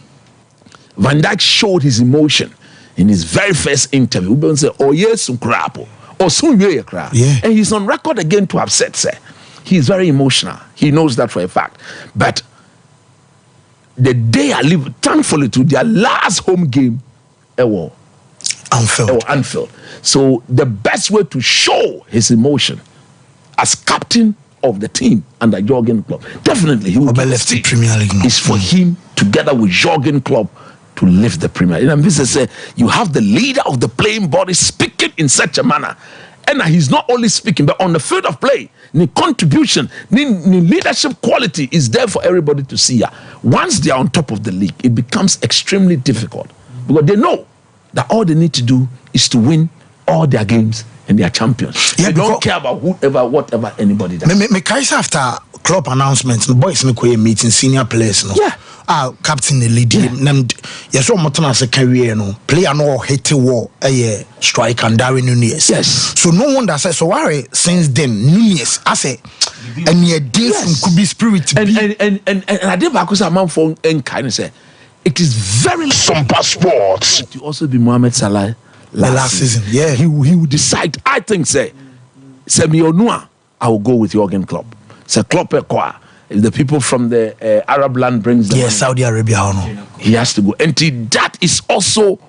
Dijk showed his emotion in his very first interview. He said, "Oh yes, Ukrapo or soon and he's on record again to have said, "Sir, he's very emotional. He knows that for a fact." But the day I live, thankfully, to their last home game, Anfield. So the best way to show his emotion as captain of the team under Jurgen Klopp, definitely he will left the Premier League. Is for him together with Jurgen Klopp to lift the Premier League. And this is you have the leader of the playing body speaking in such a manner, and he's not only speaking but on the field of play, the contribution, the leadership quality is there for everybody to see. Once they are on top of the league, it becomes extremely difficult because they know that all they need to do is to win all their games. And they are champions. They don't care about whatever anybody does. Me after club announcements, the boys in the meeting senior players. No? Yeah. Captain the lead. Yes, so much as a career. No player no hit the wall. Strike and Darwin Nunez. Yes. So no wonder says so. Why since then Nunez I say and near day from could be spirit. And I did back a man for and kind of say it is very Sompa Sports to also be Mohamed Salah. Last season, he will decide. I think say Mionua, I will go with Jurgen Klopp. Say Klopp if the people from the Arab land brings them, Saudi Arabia, he has to go. And that is also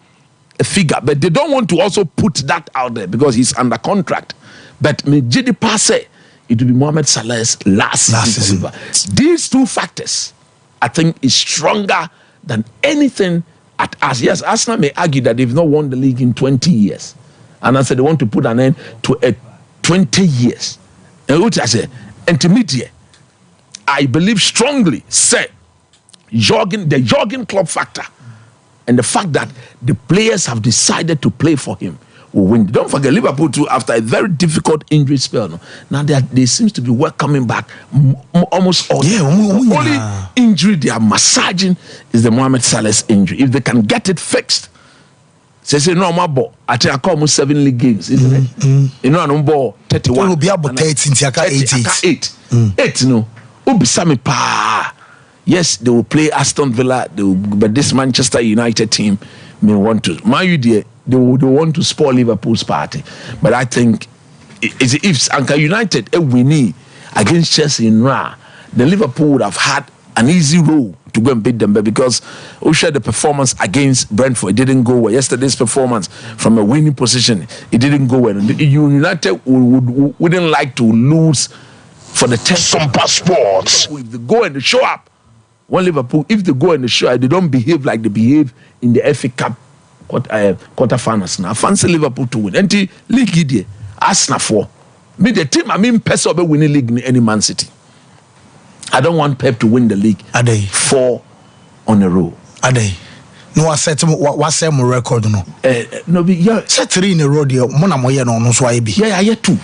a figure, but they don't want to also put that out there because he's under contract. But Mejidi Passe, it will be Mohamed Salah's last season. These two factors, I think, is stronger than anything. At us, yes, Arsenal may argue that they've not won the league in 20 years. And I said they want to put an end to 20 years. And what I say, intermediate, I believe strongly, say, the Jurgen Klopp factor, and the fact that the players have decided to play for him will win. Don't forget Liverpool too. After a very difficult injury spell, no? Now they seems to be coming back almost all. Yeah, the only injury they are massaging is the Mohamed Salah's injury. If they can get it fixed, say no more ball. I think I call almost 7 league games, isn't it? You know, no ball 31. It will be about 8. Eight, no. Ubisami pa. Yes, they will play Aston Villa, but this Manchester United team may want to. They want to spoil Liverpool's party. But I think if Anka United winning against Chelsea in Ra, the Liverpool would have had an easy role to go and beat them. But because we shared the performance against Brentford, it didn't go well. Yesterday's performance from a winning position, it didn't go well. United wouldn't like to lose for the test. Sompa Sports. If they go and they show up, one Liverpool, if they go and they show up, they don't behave like they behave in the FA Cup quarterfinals. Now, I fancy Liverpool to win. And the league idea, Arsenal for me, the team. I mean, Pep will win the league in any Man City. I don't want Pep to win the league. Are they 4 on a row? Are they? No, I said what's my record? No, yeah, set 3 in a row. Mona moya no so I be. Yeah, 2.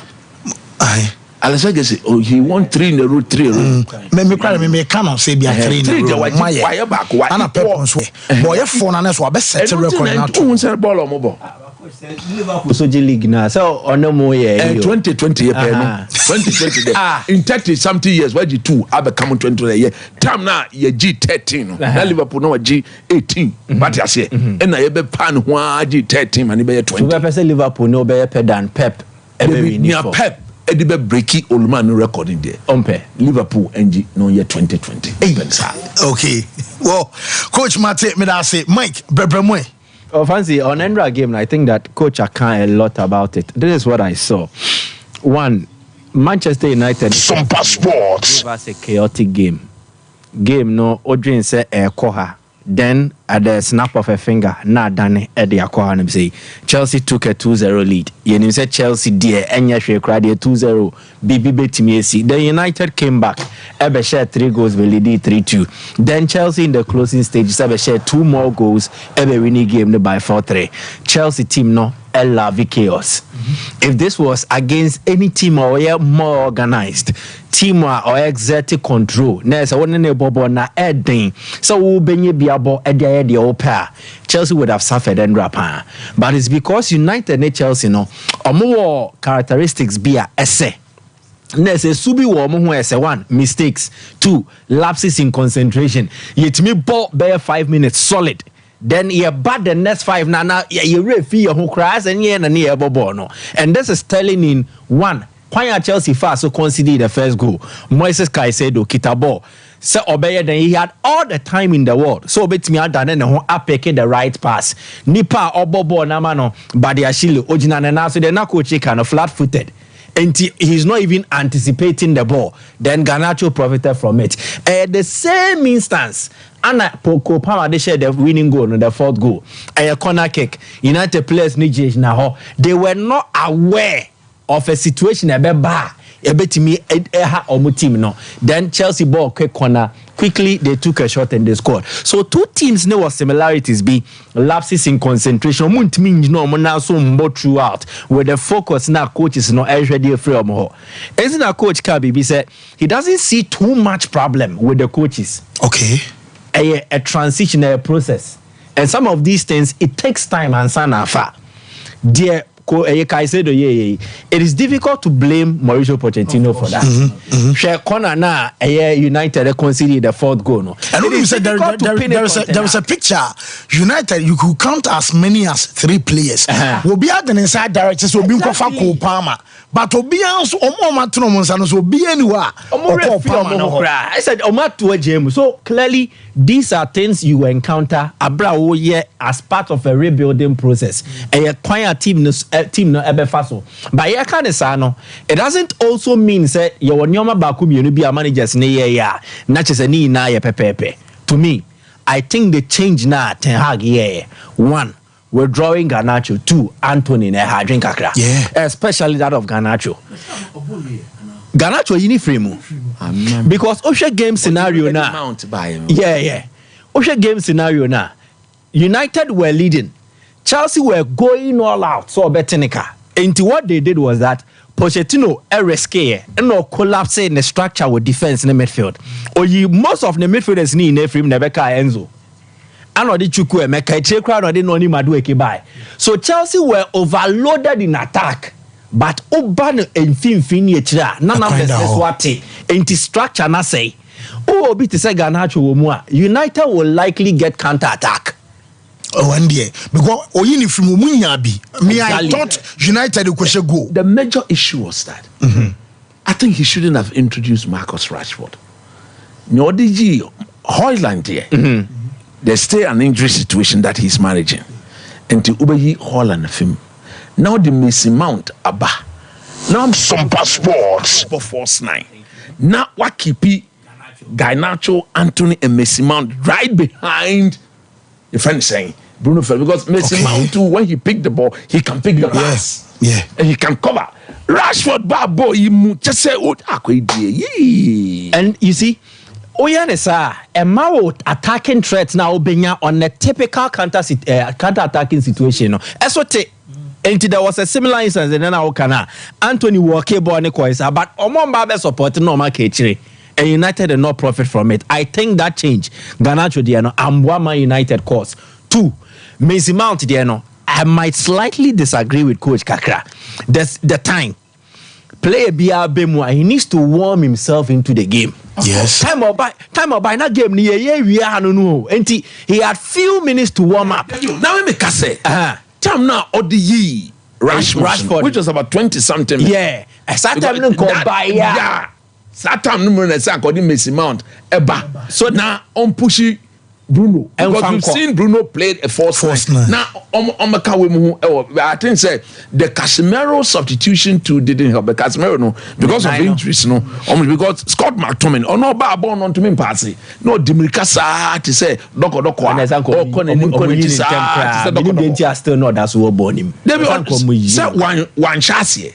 Aye. Alexander say, oh, he won 3 in a row, 3 in a row. Me cry me cannot say be 3 in a row. Why back? Why? Ana Pep on so. Boy, 4 na so be set record na to. Who say ball or mobile? Liverpool Soji League now. So on no more 2020 year 2020 in 30 something years where G2 abe come 20 year time now ye G13 na Liverpool no G18 but I say and na ye be pan ho G13 and be 20 so we say Liverpool no be than Pep near Pep edibe breaki Olman record in there Liverpool NG no year 2020 okay well coach Mate me da say Mike Bebremwe. Oh, fancy on Endra game, I think that coach can a lot about it. This is what I saw. One, Manchester United Sompa Sports gave us a chaotic game. No, Odrin said Koha. Then at the snap of a finger, na done at the Koha and say Chelsea took a 2-0 lead. You said Chelsea dear and you cried a 2-0 BB Betimiesi. Then United came back. Ebe shared 3 goals, we lead 3-2. Then Chelsea in the closing stages, Ebe shared 2 more goals, Ebe winning game by 4-3. Chelsea team no love chaos. If this was against any team or more organized, team or exerting control, nesa one ne bobo na edding. So we benye biabo the opa. Chelsea would have suffered and rapa. But it's because United and Chelsea no more characteristics be a essay. There's a subi woman who has 1 mistakes, 2 lapses in concentration. Yet me ball bare 5 minutes solid. Then you bad the next 5 now you referee who cries and you near bobono. And this is telling in 1. Why Chelsea fast so conceded the first goal? Moises Caicedo Kitabo. So obey then he had all the time in the world. So bet me out done and apeke the right pass. Nipa obobo namano Badiashile Ojina and also the Nakochi kind of flat-footed. And he's not even anticipating the ball. Then Garnacho profited from it. At the same instance, Anna Poko Pama they shared the winning goal on the 4th goal. A corner kick. United players they were not aware of a situation a bit bad. Then Chelsea ball quick corner. Quickly they took a shot and they scored. So 2 teams know what similarities be lapses in concentration. Munt means no now so more throughout where the focus now coach is not already free of more. Isn't a coach Kabi said he doesn't see too much problem with the coaches. Okay. A transitional process. And some of these things it takes time and sanafa. Dear it is difficult to blame Mauricio Pochettino for that. Share corner now, United conceded the 4th goal. No, and you said there is a picture. United, you could count as many as 3 players. Will be at the inside directors will be Palmer, but will be also will be anywhere. I said so clearly these are things you encounter as part of a rebuilding process. A quiet team no ebe faso. But ya can say no, it doesn't also mean say you nyoma baku mienu bi managers ne ya na chese ni na ye pepepe. To me, I think the change na Ten Hag 1, withdrawing Garnacho. 2, Anthony ne ha drink kakra. Yeah. Especially that of Garnacho. Garnacho yini frame because Osha game scenario na. Yeah. Osha game scenario na. United were leading. Chelsea were going all out, so Bettenica. And what they did was that Pochettino risky and no collapse in the structure with defense in the midfield. Or most of the midfielders need Ephraim Nebeka Enzo. And the Chukwu Emeka Echekra no dey no ni Madueke buy. So Chelsea were overloaded in attack. But Oban and Finfini Etra, none of the swati, anti structure na say. Oh, bit say Garnacho Omua. United will likely get counter attack. One day, because Oyini from Munyabi, I thought United would go. The major issue was that I think he shouldn't have introduced Marcus Rashford. No, DG Hoyland here. There's still an injury situation that he's managing. And to Ubeyi Holland film. Now the Mason Mount Abba. Now I'm Sompa Sports. For Force 9. Now what keep Garnacho, Anthony, and Mason Mount right behind the friend saying Bruno Fernandes, because Mason Mount too, when he picked the ball, he can pick the pass. Yeah. And he can cover. Rashford bad boy, he just say and you see, Oyanesa, a Mao attacking threats now being on a typical counter attacking situation. That's what and there was a similar instance in Okana. Anthony Walker born Koisa, but Omon Babe supporting no market. And United did not profit from it. I think that changed. Garnacho Diano and Wama United course. 2, Mason Mount Diano. I might slightly disagree with Coach Kakra. That's the time. Player Bia Bemwa, he needs to warm himself into the game. Yes. Time or by that game we are no. And he had few minutes to warm up. Now we make say. Time now or the ye Rashford, which was about 20 something. Yeah. Satam go by yeah. Satam no say according Mason Mount eba. So now on pushy Bruno, because we've seen Bruno played a false nine. Now, I think say the Casemiro substitution too didn't help. The Casemiro no because of injuries no, because Scott McTominay no bad born on to me passing. No Dimirikasa to say doko still not that's what born him. Say one chassis.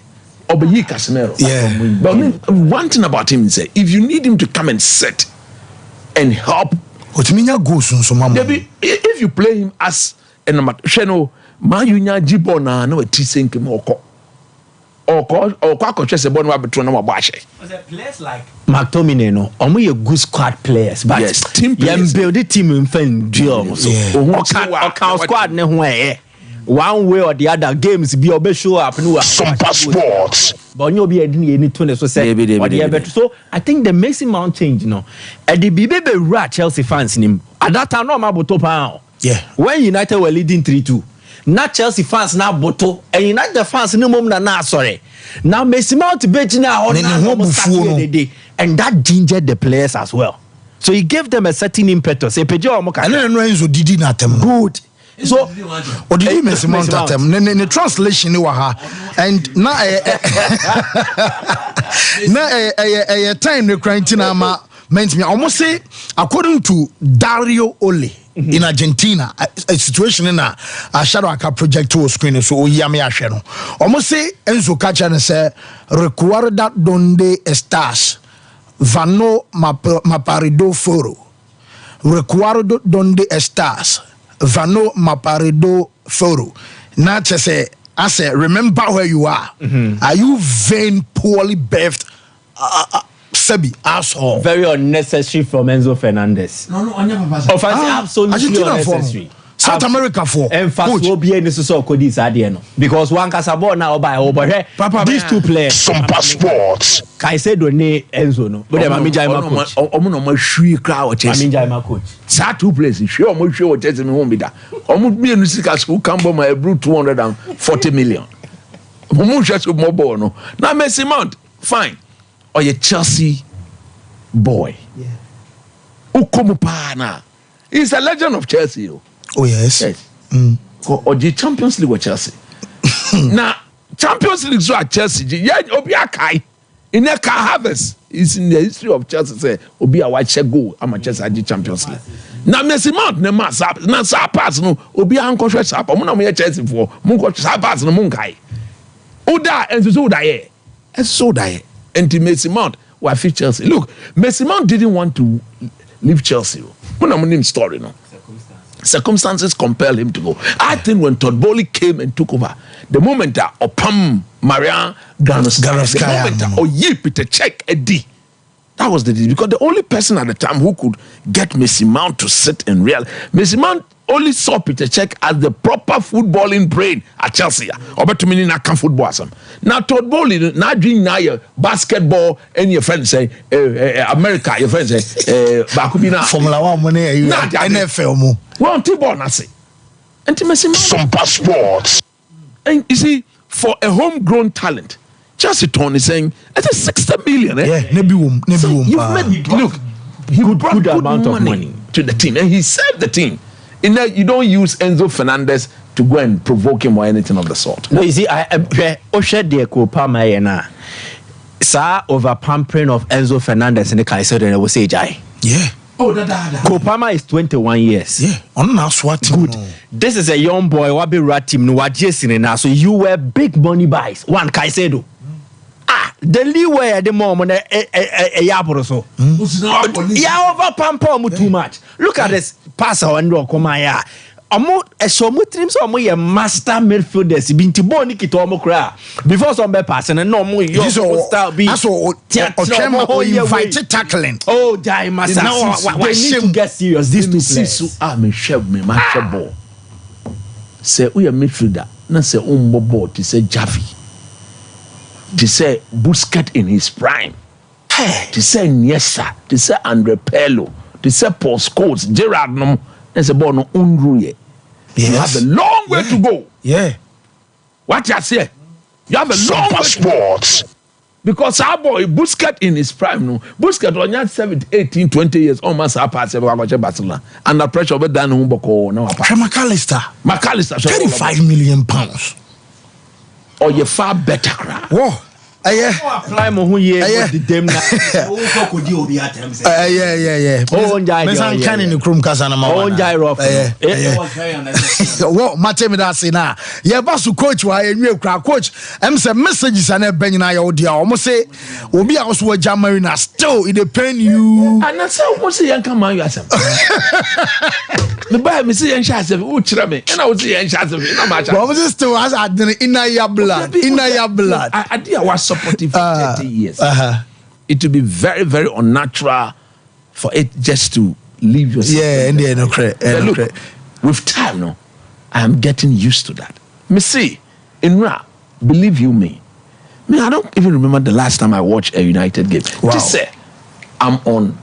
Obeyi Casemiro. Yeah. But one thing about him is if you need him to come and sit and help. If you play him as a number, Sheno, Mayunya Jibona, no, a T-Sink Moko. Or Quaco Bon Rabbit no Bashe. Players like McTominay, no, only a good squad players, but yes, team players. Build the team in fan drill. So, squad nowhere. One way or the other games be able show up. Sompa Sports. But you'll be any 20 so say. So I think the Mason Mount change, you know. And the baby rat Chelsea fans in him. At that time, no maboto pound. Yeah. When United were leading 3-2, not Chelsea fans now boto, and United fans no moment now sorry. Now Mason Mount bet now on the day, and that gingered the players as well. So he gave them a certain impetus. And then Renzo did not good. So, what do you mean, the translation you are, and now a time the quarantine meant me almost say, according to Dario Ole in Argentina, a situation in a shadow project to screen, so Yami Asheno. Almost say, Enzo Kachan say, recuerda donde estás, vano maparido foro, recuerdo donde estás. Vano Maparido Foro. Not to say, I say, remember where you are. Are you vain, poorly birthed, Sebi, asshole? Very unnecessary from Enzo Fernandez. No, I never passed. Absolutely unnecessary. South America for and fast will be in the so called this idea because one Casabo now by over here. These two players. Sompa Sports. Caicedo ne Enzo no. But I'm coach. Omo shui crowd chase. I'm coach. Sa two players. Sure, omo shui chase me won't be that. Omo me no sika school cambo my bro 240 million. Omo just more ball no. Now Mason Mount fine. Or your Chelsea boy. Yeah. Ukomu pa na. He's a legend of Chelsea. Oh yes. Or the Champions League with Chelsea. Now Champions League so at Chelsea. Yeah, Obia Kai in a car harvest is in the history of Chelsea. Say Obia white check go. I'm a Chelsea at the Champions League. Now Messi Mount ne mas up. Now sa pass no Obia uncle shot up. I'm not Chelsea for Mungo sa pass no Munkai. Oda and so die. And so die. And the Messi Mount were fit Chelsea. Look, Messi Mount didn't want to leave Chelsea. When I'm name story no. Circumstances compel him to go. I think when Todd Bowley came and took over, the moment that Opam Marian Granovskaya, the moment that Oyi Peter Cech Eddie, that was the deal. Because the only person at the time who could get Mason Mount to sit in real, Mason Mount only saw Peter Cech as the proper footballing brain at Chelsea. Or better meaning I can football some. Now Todd Bowley, now doing now your basketball and your friends say America, your friends say Bakubina Formula 1 money NFL mo. Well, T-ball na say. And Sompa Sports. And you see, for a homegrown talent, Chelsea Tony is saying it's 60 million. Yeah, nebi so you've made, look, he brought good amount of money to the team, and he saved the team. You don't use Enzo Fernandez to go and provoke him or anything of the sort. No, you see, I Oshed de Kopama na sa over pampering of Enzo Fernandez and the Kaiser and I will say Jai. Yeah. Oh, Kopama is 21 years. Yeah. On now SWAT good. This is a young boy. Wabi rat team. No, Jason now. So you were big money buys. One Kaisedo. The leeway at the moment a yabro so. Yeah, over pampo too much. Look at this passer and rock komaya. Amo so mutrim so mo ye master midfielders binti boni kito omo kra before some be passing and no mo your style be so invite tackling. Oh die master. Now we need to get serious. These two players me shove me match ball. Say we a midfielder na say umbo ball to say Javi. To say Busquets in his prime. To say Niesta, to say Andre Pirlo, to say Paul Scholes, Gerrard no. There's a ball no unruye. You have a long way to go. Yeah. What you say? You have a long way to go. Because our boy Busquets in his prime no. Busquets on 17, 18, 20 years almost up at Barcelona. Under pressure of Dan Humboko now. McAllister. 35 million pounds. Or you far better. Whoa. Apply mo hu ye the dem na o ko di obi atem say yeah oh njai me san kan ni krum kasa na ma oh njai rough it was very unnecessary wo mate me da say na ye ba su coach wa enwe kra coach em say messages na ben na ye odi a o say obi a so wa marina still it depend you and na say o say yan kan man you asem me ba me say yan sha asem o kira me na o say yan sha asem na ma cha o say still as adene inna ya blood I was supportive for 30 years. It will be very, very unnatural for it just to leave yourself. Yeah, and no credit. Look, with time, no, I am getting used to that. Me see, in rap, believe you me, I don't even remember the last time I watched a United game. Wow. Just say, I'm on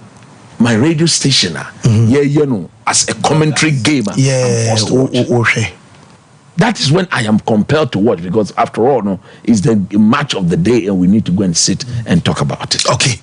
my radio station, as a commentary gamer. Yeah, I'm forced to watch. That is when I am compelled to watch because after all, no, it's the match of the day and we need to go and sit and talk about it. Okay.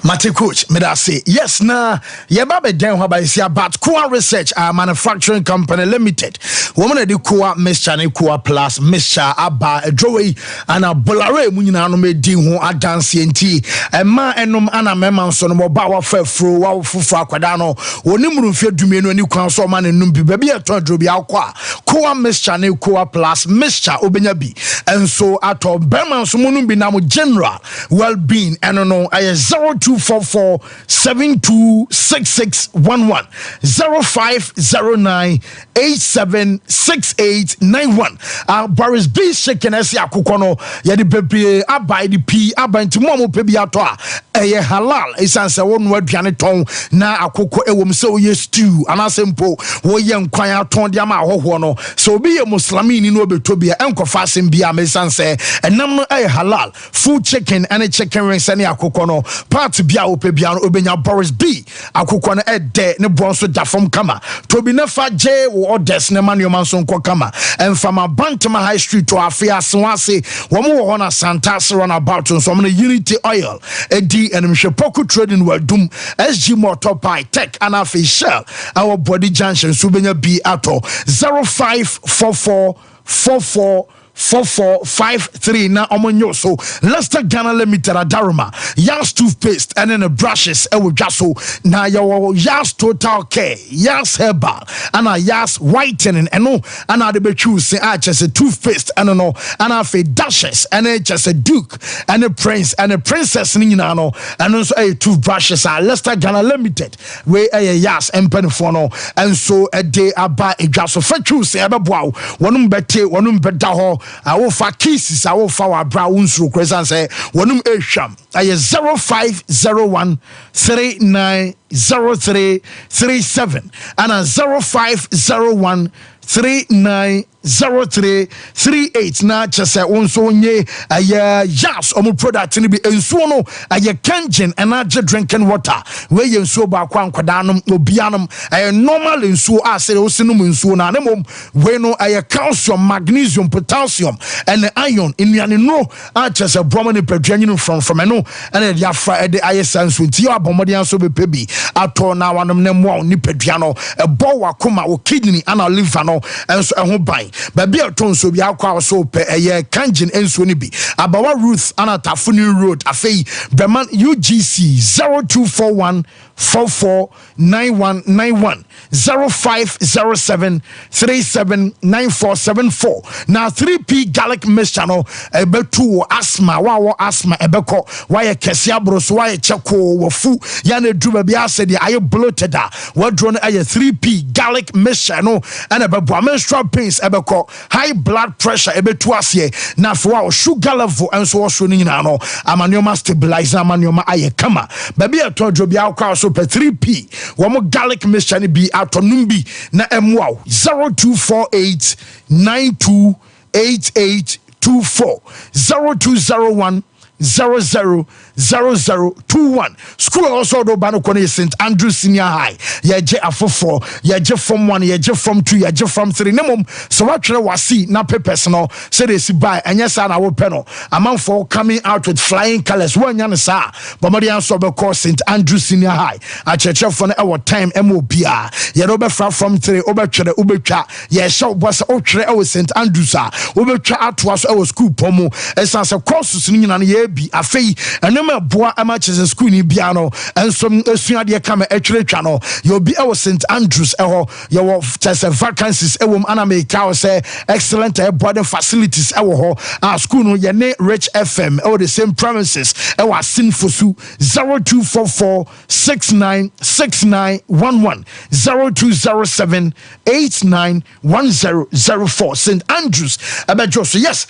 Mate coach, me da say yes na ye ba be den ho ba isi about Koa Research manufacturing company limited. Woman de Koa mixture ne Koa plus mixture aba edrowe ana bolare mu nyina no me din ho adanse enti ema enom ana mema nso no ba wa fafro wa fufu akwada no onimru mfie dumienu ani kwan so ma ne num bi ba bi eto adro bi akwa Koa mixture ne Koa plus mixture obenya bi enso ato bema nso mu num bi na mo general well-being eno no 0244 726611 0509 876891 Boris B shaking esi akukọ no ye de bebre abai de pi abanti mo pe bi ato a eye halal isanse wonu aduane ton na akukọ ewom se oye stew anasempo wo ye nkwan aton de ama ahoho no so obi ye muslimini no obeto bia enkofa asem bia mesanse enam no eye halal full chicken and chicken wings ani akukọ no part bia ope bia no obenya Boris B akukọ no ede ne bonso da from kama tobi na fa je wo orders ne man yoman so nko kama enfama bantama high street to afia aswase wo mo wo na santas run about so mo unity oil edi enmhwe poku trading wadum SG motor by tech and afi shell our body junction so benya B ato 0544 44 4453 na omonyo so Leicester Ghana Limited Adaruma Yas toothpaste and then the brushes e wo dwa so na your Yas total care Yas herbal and a Yas whitening eno and a de choose say just a toothpaste and no and a fe dashes and just a duke and a prince and a princess ni na no and also a toothbrushes are Leicester Ghana Limited we a Yas empenfo no and so a day aba e dwa so fa choose say e beboa wonum bete wonum beda ho awo fa cases awo fa wa bra unsuru kwesan say wonum ehwam aye 0501 390337 and a 0501 390338 na chese wonso nye aye Yas omo product ni bi ensuo no aye kangen energy drinking water we ye ensuo ba kwa nkwadanum obianum aye normal ensuo ase o sinum ensuo na nemom we no aye calcium magnesium potassium and iron inuane no a chese bromo ni pedwanyin from eno and the afra de aye sanso ti abomodian so bepebi ato na wanom ne mo ni pedua no ebo wakoma wo kidney ana liver no enso eho ban baby atonso bi akwa so pe eye kanjin enso ni bi abawa Ruth anatafuni road afei Breman UGC 0241 449191 0507 379474 now 3P garlic mixture no ebetu asthma wa asthma ebeko why kesia broso why cheko wofu ya na dru baby ase de aye bloated wadro no aye 3P garlic mixture no and ebebu menstrual pains ebeko high blood pressure ebetu ase na for sugar level enso so ni nyina no amanioma stabilizer amanioma aye kama baby atodro bi akwa so per 3P womo garlic mixture ni bi atonum bi na emwa 0248 928824 0201 000021 school also do bano kone St Andrew Senior High yeje afofo yeje from 1 yeje from 2 yeje from 3 nemom so watwere wasi na papers no say they si buy enya sa na wo pe no amanfo coming out with flying colors wanya ne sa bomodi anso be call St Andrew Senior High a chechefo no e time emobia ye no be fra from 3 obetwere obetwa ye show boss otwere e St Andrews a obetwa atwa so e school pomu esanse courses ni nyina ye bi afei enema boa amachese school ni bia no enso esuade kama etweretwa no you be e St Andrews eho ye wo chese vacancies e wom anameka o say excellent boarding facilities e wo ho a school no ye ne Rich FM e the same premises e wa sinfosu 0244 696911 0207 891004 St Andrews abejo so yes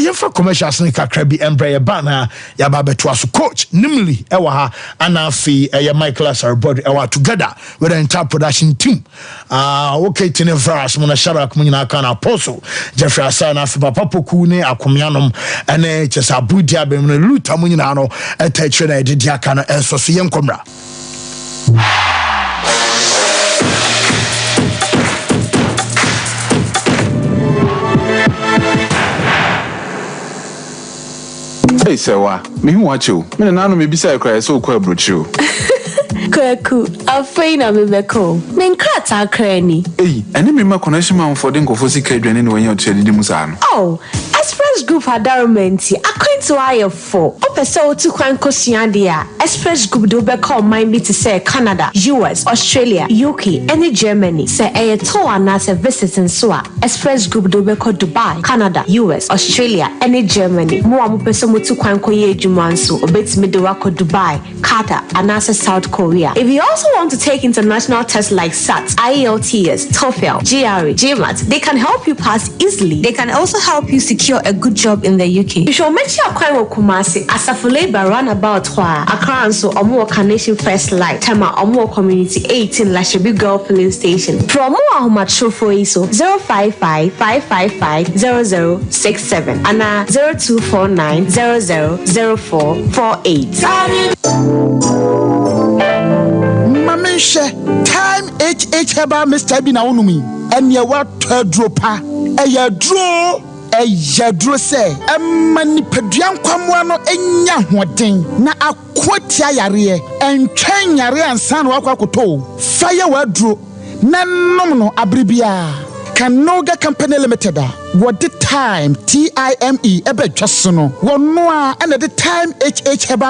you for commercials ni kakra bi embrace bana ya babeto aso coach nimly ewa ha anafi Michael Asarbody ewa together with the entire production team okay tine verse mona sharak munyina kana apostle Jeffrey Asana afi papa poku ne akomianom ene chesa abudia be mona luta munyina no etachwe na edidi aka no enso so yenkomra Hey, Sewa, me who watch you. Me na no me bisa cry so kwa brochu. Kwaku, afraid na bebeko. Men krata krani. Hey, ene me ma connection man for den kofo sika dwane ne wanya otwe di musa no. Oh, Express Group adarumenti akwantu ayefo. Opese otu kwan kosua de a Express Group do be call mind be to say Canada, US, Australia, UK, and Germany. Say e to ana se visiting so a Express Group do be call Dubai, Canada, US, Australia, and Germany. Mo am pese mo tu kwan koye adwuma nso obetimi de wako Dubai, Qatar, and South Korea. If you also want to take international tests like SAT, IELTS, TOEFL, GRE, GMAT, they can help you pass easily. They can also help you secure a good job in the UK. You should mention your Kwai Kumasi as a labor runabout Hwa, Accra and so Omo Carnation First Light, Tama Omo Community 18 Lashabi Girl Filling Station. From Omo Ahumad for ISO 055 555 0067 and 0249 000448. Mamisha, time HH Heba Mr. Bina Unumi, and your what dropa, a ya draw. Yadro say, mani pedian kwamwano enya hoden na akwatia yare en twen yare ansan wakwakoto fire wadro na nom no abribia Kanoga Company Limited. What the time TIME ebe just no. One more and at the time HH Heba